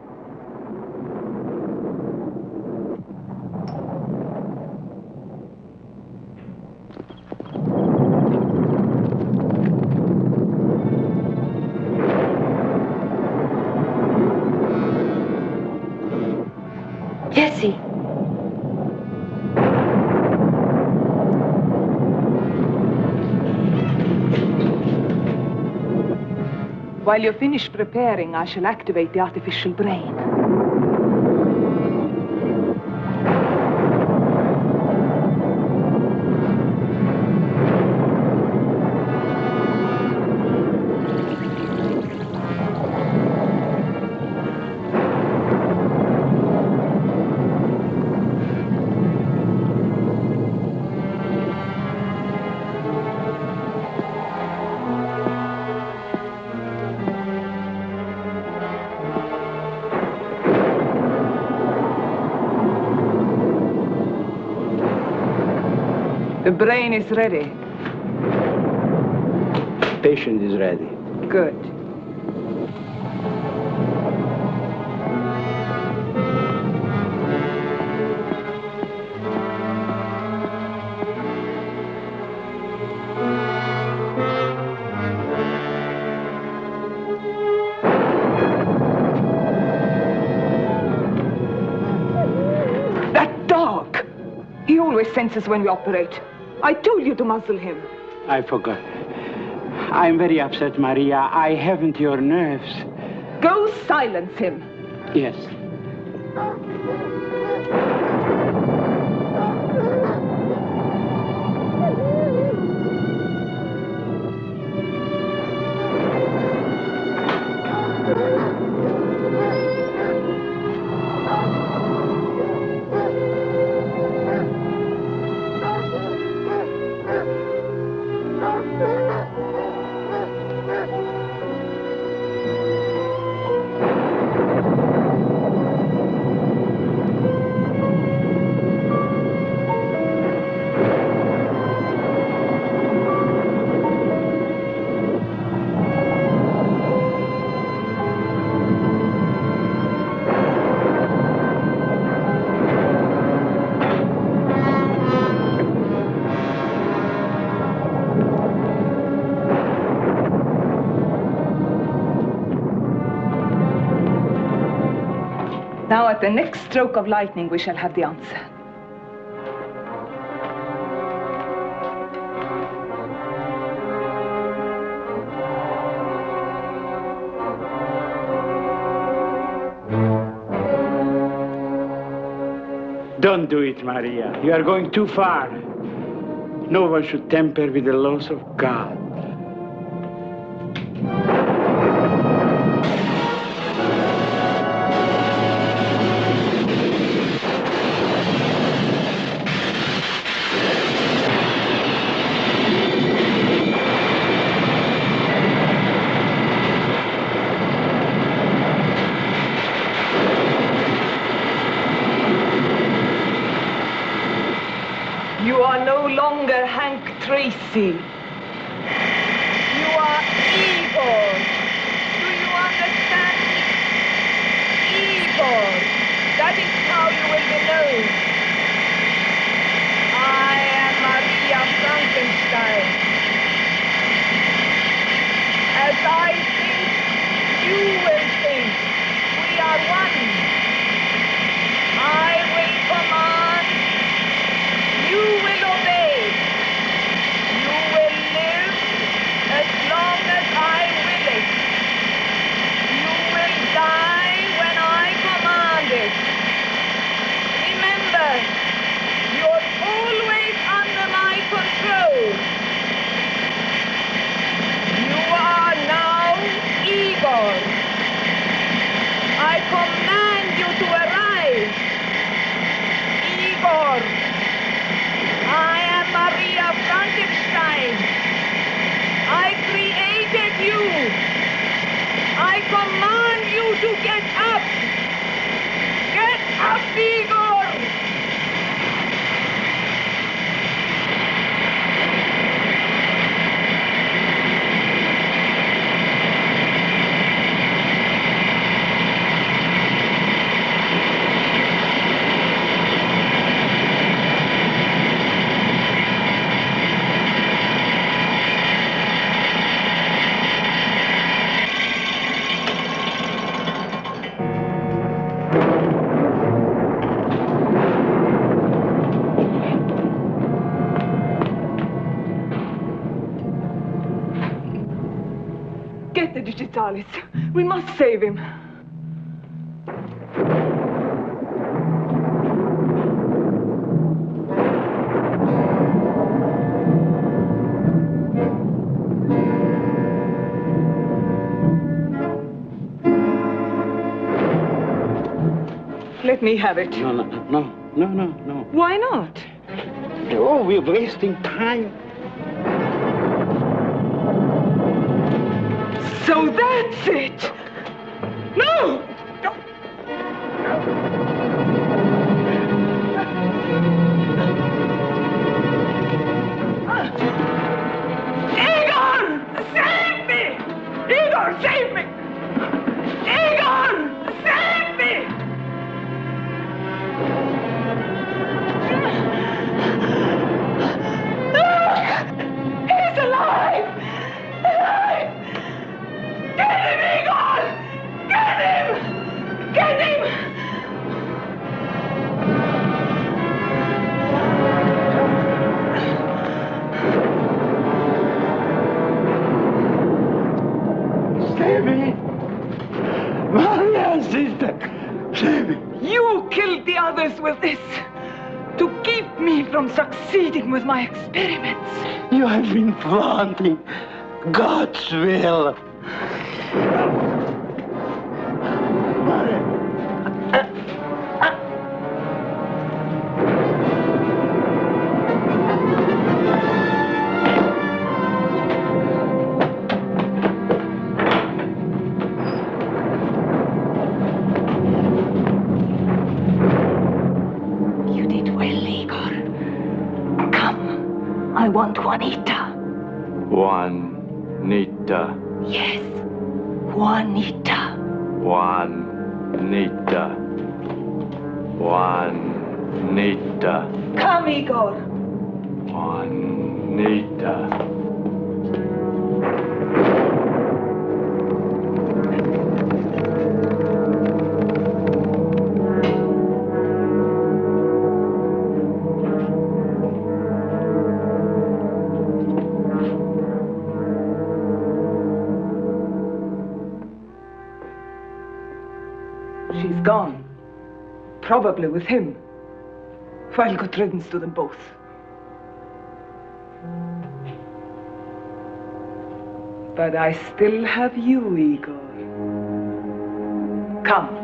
[SPEAKER 3] Jesse.
[SPEAKER 4] While you're finished preparing, I shall activate the artificial brain. The brain is ready.
[SPEAKER 10] Patient is ready.
[SPEAKER 4] Good. He always senses when we operate. I told you to muzzle him.
[SPEAKER 5] I forgot. I'm very upset, Maria. I haven't your nerves.
[SPEAKER 4] Go silence him.
[SPEAKER 5] Yes.
[SPEAKER 4] Now, at the next stroke of lightning, we shall have the answer.
[SPEAKER 5] Don't do it, Maria. You are going too far. No one should tamper with the laws of God.
[SPEAKER 4] You are no longer Hank Tracy. You are evil. Do you understand me? Evil. That is how you will be known. I am Maria Frankenstein. As I think, you will think. We are one. I will command. You will obey. You will live as long as I will it. You will die when I command it. Remember, you're always under my control. You are now Igor. I command you to arise. Igor. I am Maria Frankenstein. I created you. I command you to get up. Get up, Igor. Get the digitalis. We must save him. Let me have it.
[SPEAKER 5] No.
[SPEAKER 4] Why not?
[SPEAKER 5] Oh, we're wasting time.
[SPEAKER 4] So that's it! No!
[SPEAKER 14] me. My sister, save me.
[SPEAKER 4] You killed the others with this to keep me from succeeding with my experiments.
[SPEAKER 14] You have been flaunting God's will.
[SPEAKER 4] I want Juanita.
[SPEAKER 8] Juanita.
[SPEAKER 4] Yes, Juanita.
[SPEAKER 8] Juanita. Juanita.
[SPEAKER 4] Come, Igor.
[SPEAKER 8] Juanita.
[SPEAKER 4] She's gone. Probably with him. Well, good riddance to them both. But I still have you, Igor. Come.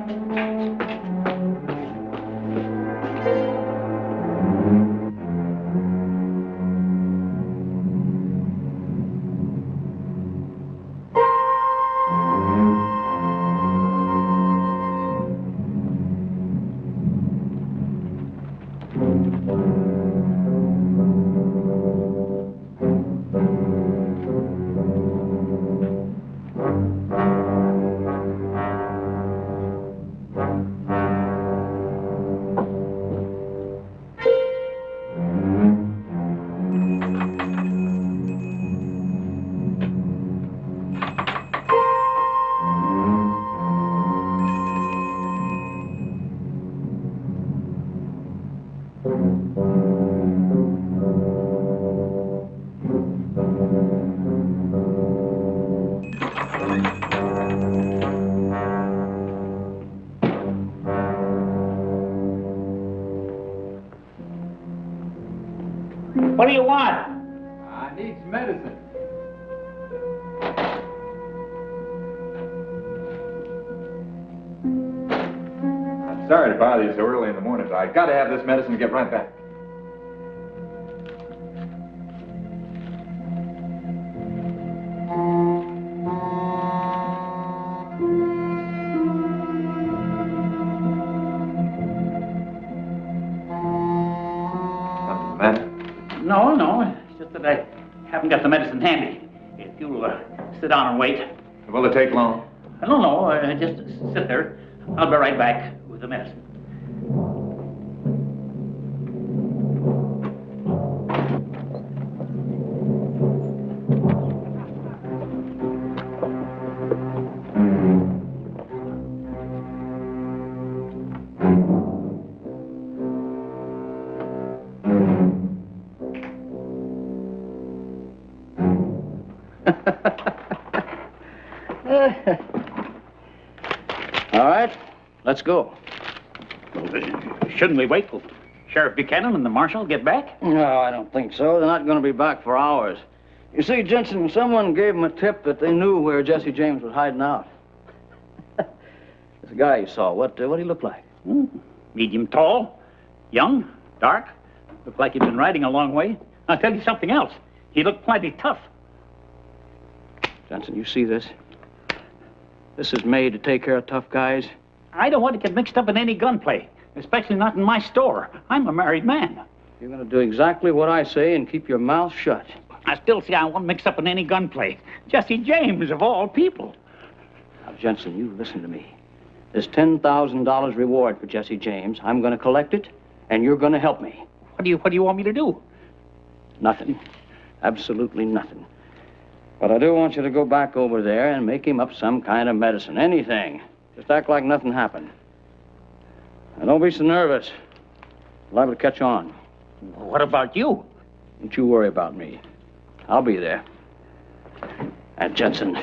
[SPEAKER 1] What do you want?
[SPEAKER 7] I need some medicine. I'm sorry to bother you so early in the morning, but I gotta have this medicine to get right back.
[SPEAKER 1] No, it's just that I haven't got the medicine handy. If you'll sit down and wait.
[SPEAKER 7] Will it take long?
[SPEAKER 1] No, just sit there. I'll be right back with the medicine.
[SPEAKER 9] All right, let's go.
[SPEAKER 1] Shouldn't we wait till Sheriff Buchanan and the marshal get back?
[SPEAKER 9] No, I don't think so. They're not going to be back for hours. You see, Jensen, someone gave them a tip that they knew where Jesse James was hiding out. This guy you saw, what did he look like?
[SPEAKER 1] Medium tall, young, dark. Looked like he'd been riding a long way. I'll tell you something else. He looked plenty tough.
[SPEAKER 9] Jensen, you see this? This is made to take care of tough guys.
[SPEAKER 1] I don't want to get mixed up in any gunplay, especially not in my store. I'm a married man.
[SPEAKER 9] You're going to do exactly what I say and keep your mouth shut.
[SPEAKER 1] I still say I won't mix up in any gunplay. Jesse James, of all people.
[SPEAKER 9] Now, Jensen, you listen to me. There's $10,000 reward for Jesse James. I'm going to collect it, and you're going to help me.
[SPEAKER 1] What do you want me to do?
[SPEAKER 9] Nothing. Absolutely nothing. But I do want you to go back over there and make him up some kind of medicine. Anything. Just act like nothing happened. Now, don't be so nervous. You're liable to catch on.
[SPEAKER 1] What about you?
[SPEAKER 9] Don't you worry about me. I'll be there. And Jensen,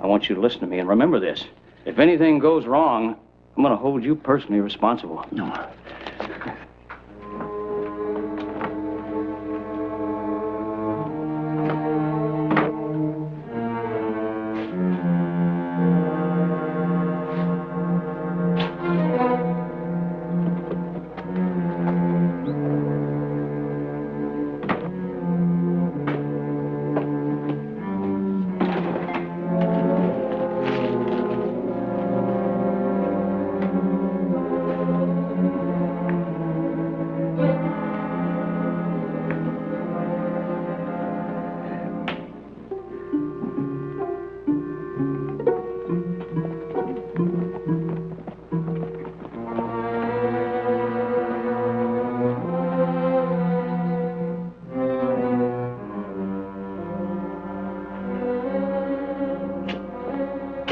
[SPEAKER 9] I want you to listen to me and remember this. If anything goes wrong, I'm going to hold you personally responsible.
[SPEAKER 1] No.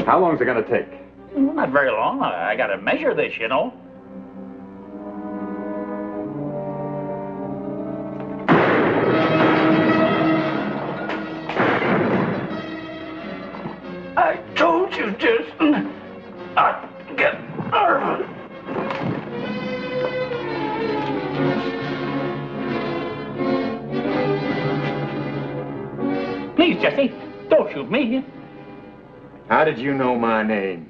[SPEAKER 7] How long is it going to take?
[SPEAKER 15] Well, not very long. I got to measure this, you know. I told you, Jason. I'd get nervous. Please, Jesse, don't shoot me.
[SPEAKER 7] How did you know my name?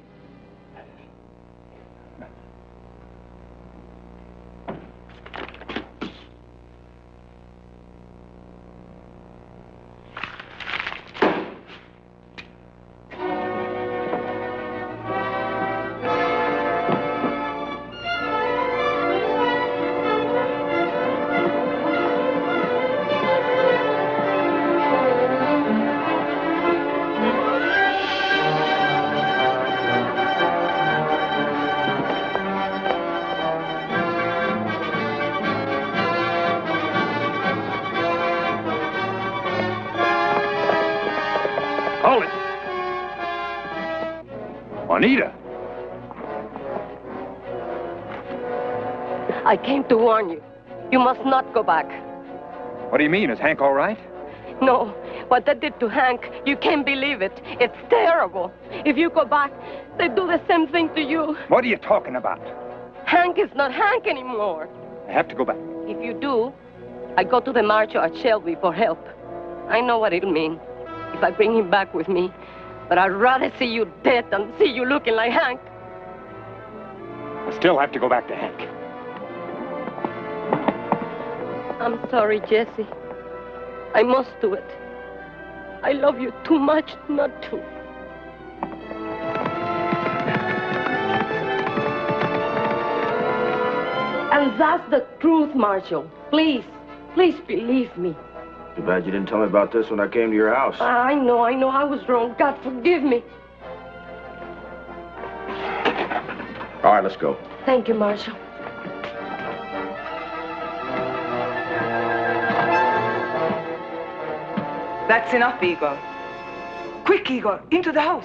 [SPEAKER 3] Juanita! I came to warn you. You must not go back.
[SPEAKER 7] What do you mean? Is Hank all right?
[SPEAKER 3] No. What they did to Hank, you can't believe it. It's terrible. If you go back, they do the same thing to you.
[SPEAKER 7] What are you talking about?
[SPEAKER 3] Hank is not Hank anymore.
[SPEAKER 7] I have to go back.
[SPEAKER 3] If you do, I go to the marshal at Shelby for help. I know what it'll mean if I bring him back with me. But I'd rather see you dead than see you looking like Hank.
[SPEAKER 7] I still have to go back to Hank.
[SPEAKER 3] I'm sorry, Jesse. I must do it. I love you too much not to. And that's the truth, Marshal. Please, please believe me.
[SPEAKER 11] Too bad you didn't tell me about this when I came to your house.
[SPEAKER 3] I know. I was wrong. God, forgive me.
[SPEAKER 11] All right, let's go.
[SPEAKER 3] Thank you, Marshal.
[SPEAKER 4] That's enough, Igor. Quick, Igor, into the house.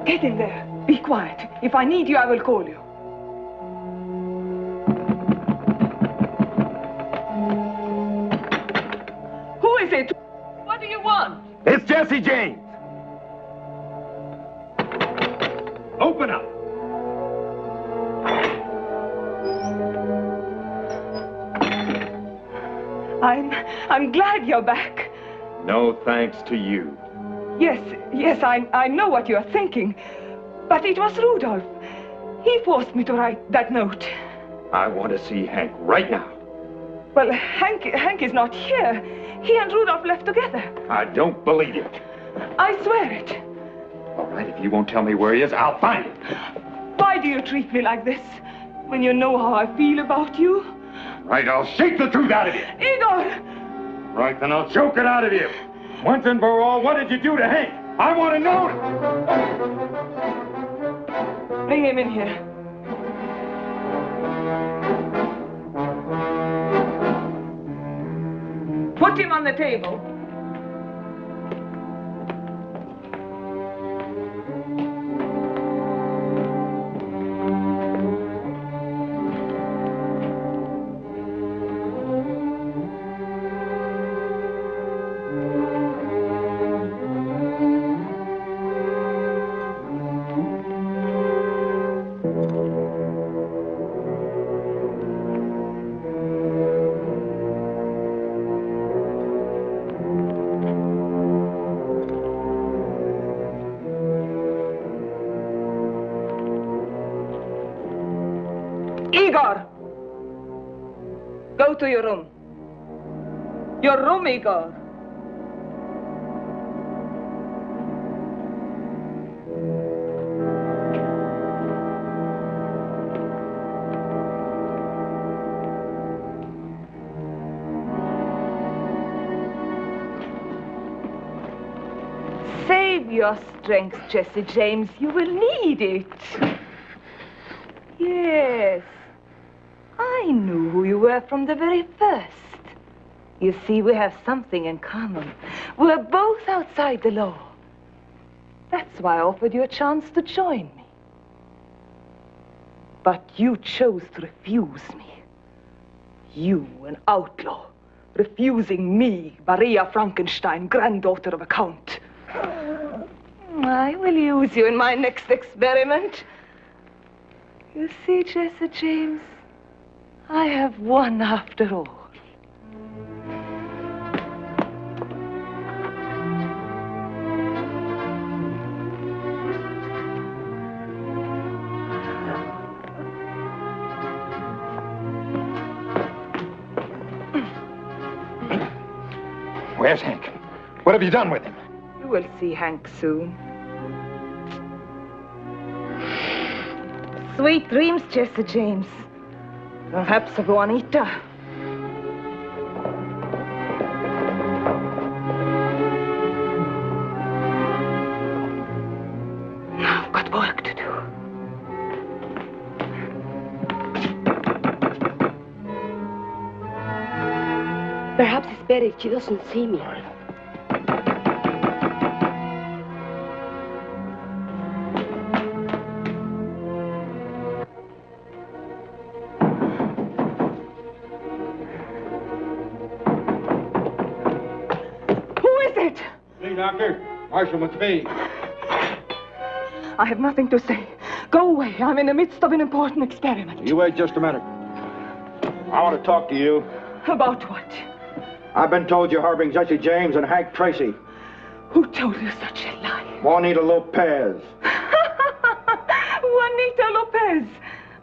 [SPEAKER 4] Get in there. Be quiet. If I need you, I will call you. Who is it? What do you want?
[SPEAKER 7] It's Jesse James. Open up.
[SPEAKER 4] I'm glad you're back.
[SPEAKER 7] No thanks to you.
[SPEAKER 4] Yes, I know what you're thinking. But it was Rudolph. He forced me to write that note.
[SPEAKER 7] I want to see Hank right now.
[SPEAKER 4] Well, Hank is not here. He and Rudolph left together.
[SPEAKER 7] I don't believe it.
[SPEAKER 4] I swear it.
[SPEAKER 7] All right, if you won't tell me where he is, I'll find him.
[SPEAKER 4] Why do you treat me like this when you know how I feel about you?
[SPEAKER 7] Right, I'll shake the truth out of you.
[SPEAKER 4] Igor!
[SPEAKER 7] Right, then I'll choke it out of you. Once and for all, what did you do to Hank? I want to know it.
[SPEAKER 4] Bring him in here. Put him on the table. to your room. Your room, Igor. Save your strength, Jesse James. You will need it. Yes. I knew who you were from the very first. You see, we have something in common. We're both outside the law. That's why I offered you a chance to join me. But you chose to refuse me. You, an outlaw, refusing me, Maria Frankenstein, granddaughter of a count. I will use you in my next experiment. You see, Jesse James, I have won after all.
[SPEAKER 7] Where's Hank? What have you done with him?
[SPEAKER 4] You will see Hank soon. Sweet dreams, Jesse James. Perhaps of Juanita. Now I've got work to do.
[SPEAKER 3] Perhaps it's better if she doesn't see me.
[SPEAKER 12] Doctor, Marshal, it's me.
[SPEAKER 4] I have nothing to say. Go away. I'm in the midst of an important experiment.
[SPEAKER 12] You wait just a minute. I want to talk to you.
[SPEAKER 4] About what?
[SPEAKER 11] I've been told you're harboring Jesse James and Hank Tracy.
[SPEAKER 4] Who told you such a lie?
[SPEAKER 11] Juanita Lopez.
[SPEAKER 4] Juanita Lopez.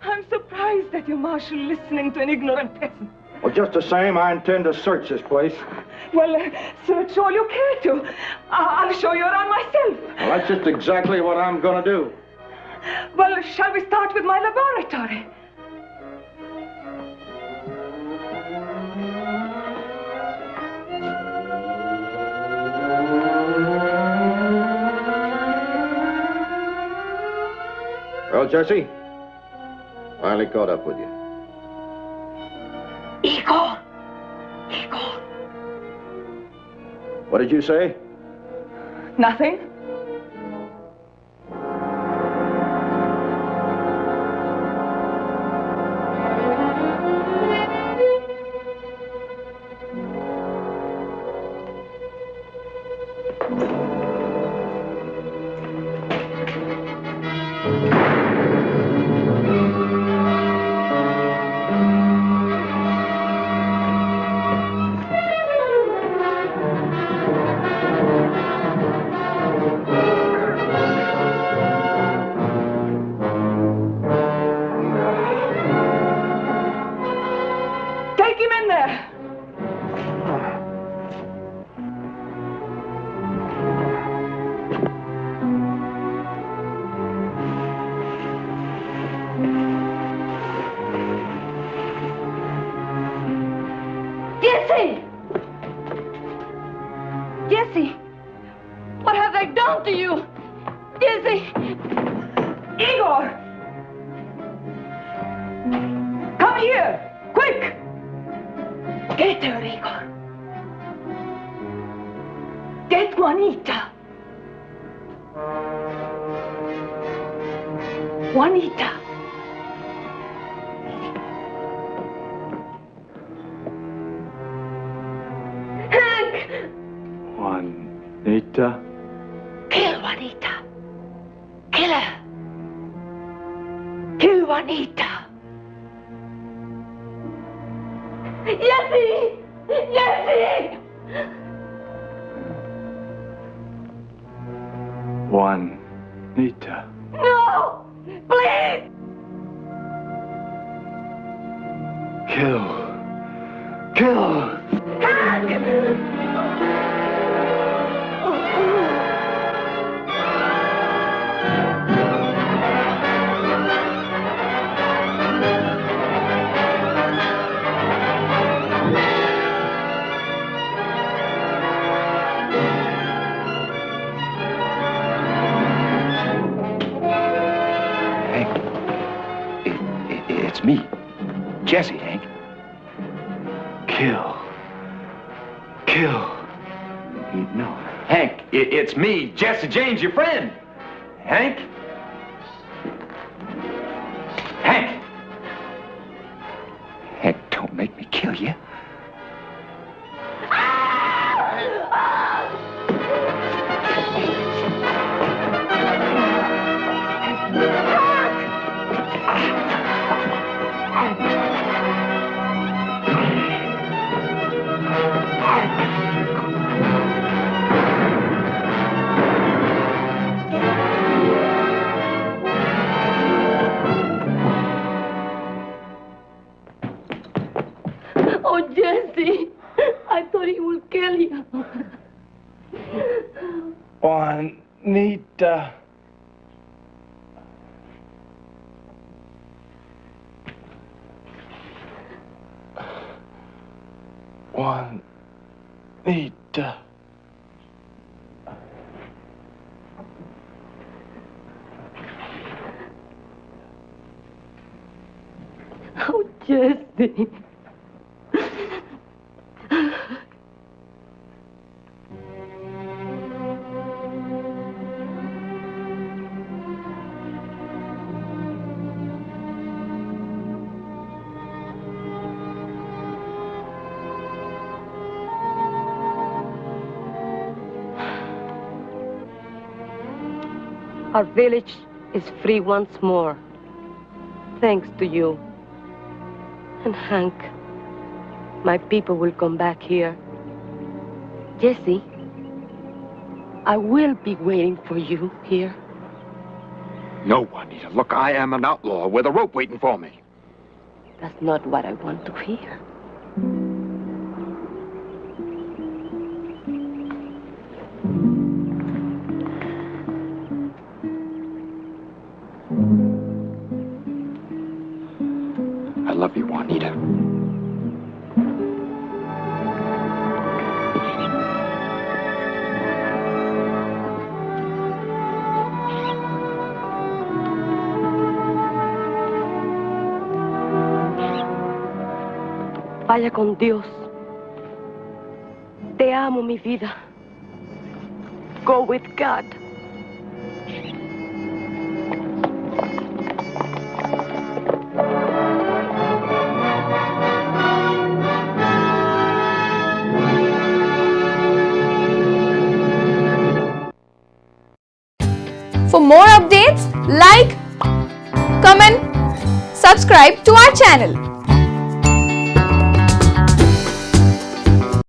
[SPEAKER 4] I'm surprised that you're Marshal listening to an ignorant peasant.
[SPEAKER 11] Well, just the same, I intend to search this place.
[SPEAKER 4] Well, search all you care to. I'll show you around myself.
[SPEAKER 11] Well, that's just exactly what I'm going to do.
[SPEAKER 4] Well, shall we start with my laboratory?
[SPEAKER 11] Well, Jesse, finally caught up with you.
[SPEAKER 3] Igor! Igor!
[SPEAKER 11] What did you say?
[SPEAKER 4] Nothing.
[SPEAKER 3] Jesse! What have they done to you? Jesse!
[SPEAKER 4] Igor! Come here! Quick! Get her, Igor. Get Juanita. Juanita.
[SPEAKER 8] Juanita?
[SPEAKER 4] Kill Juanita. Kill her. Kill Juanita.
[SPEAKER 3] Jesse! Jesse!
[SPEAKER 8] Juanita.
[SPEAKER 3] No! Please!
[SPEAKER 8] Kill
[SPEAKER 7] Kill.
[SPEAKER 13] It's me, Jesse, Hank. Kill. No. Hank, it's me, Jesse James, your friend. Hank? Hank, don't make me kill you.
[SPEAKER 3] Oh, Jesse, I thought he would kill you.
[SPEAKER 13] Juanita. Juanita.
[SPEAKER 3] Oh, Jesse. Our village is free once more, thanks to you. And Hank, my people will come back here. Jesse, I will be waiting for you here.
[SPEAKER 7] No, Juanita. Look, I am an outlaw with a rope waiting for me.
[SPEAKER 3] That's not what I want to hear.
[SPEAKER 7] I love you, Juanita.
[SPEAKER 3] Vaya con Dios. Te amo, mi vida. Go with God.
[SPEAKER 16] For more updates, like, comment, subscribe to our channel.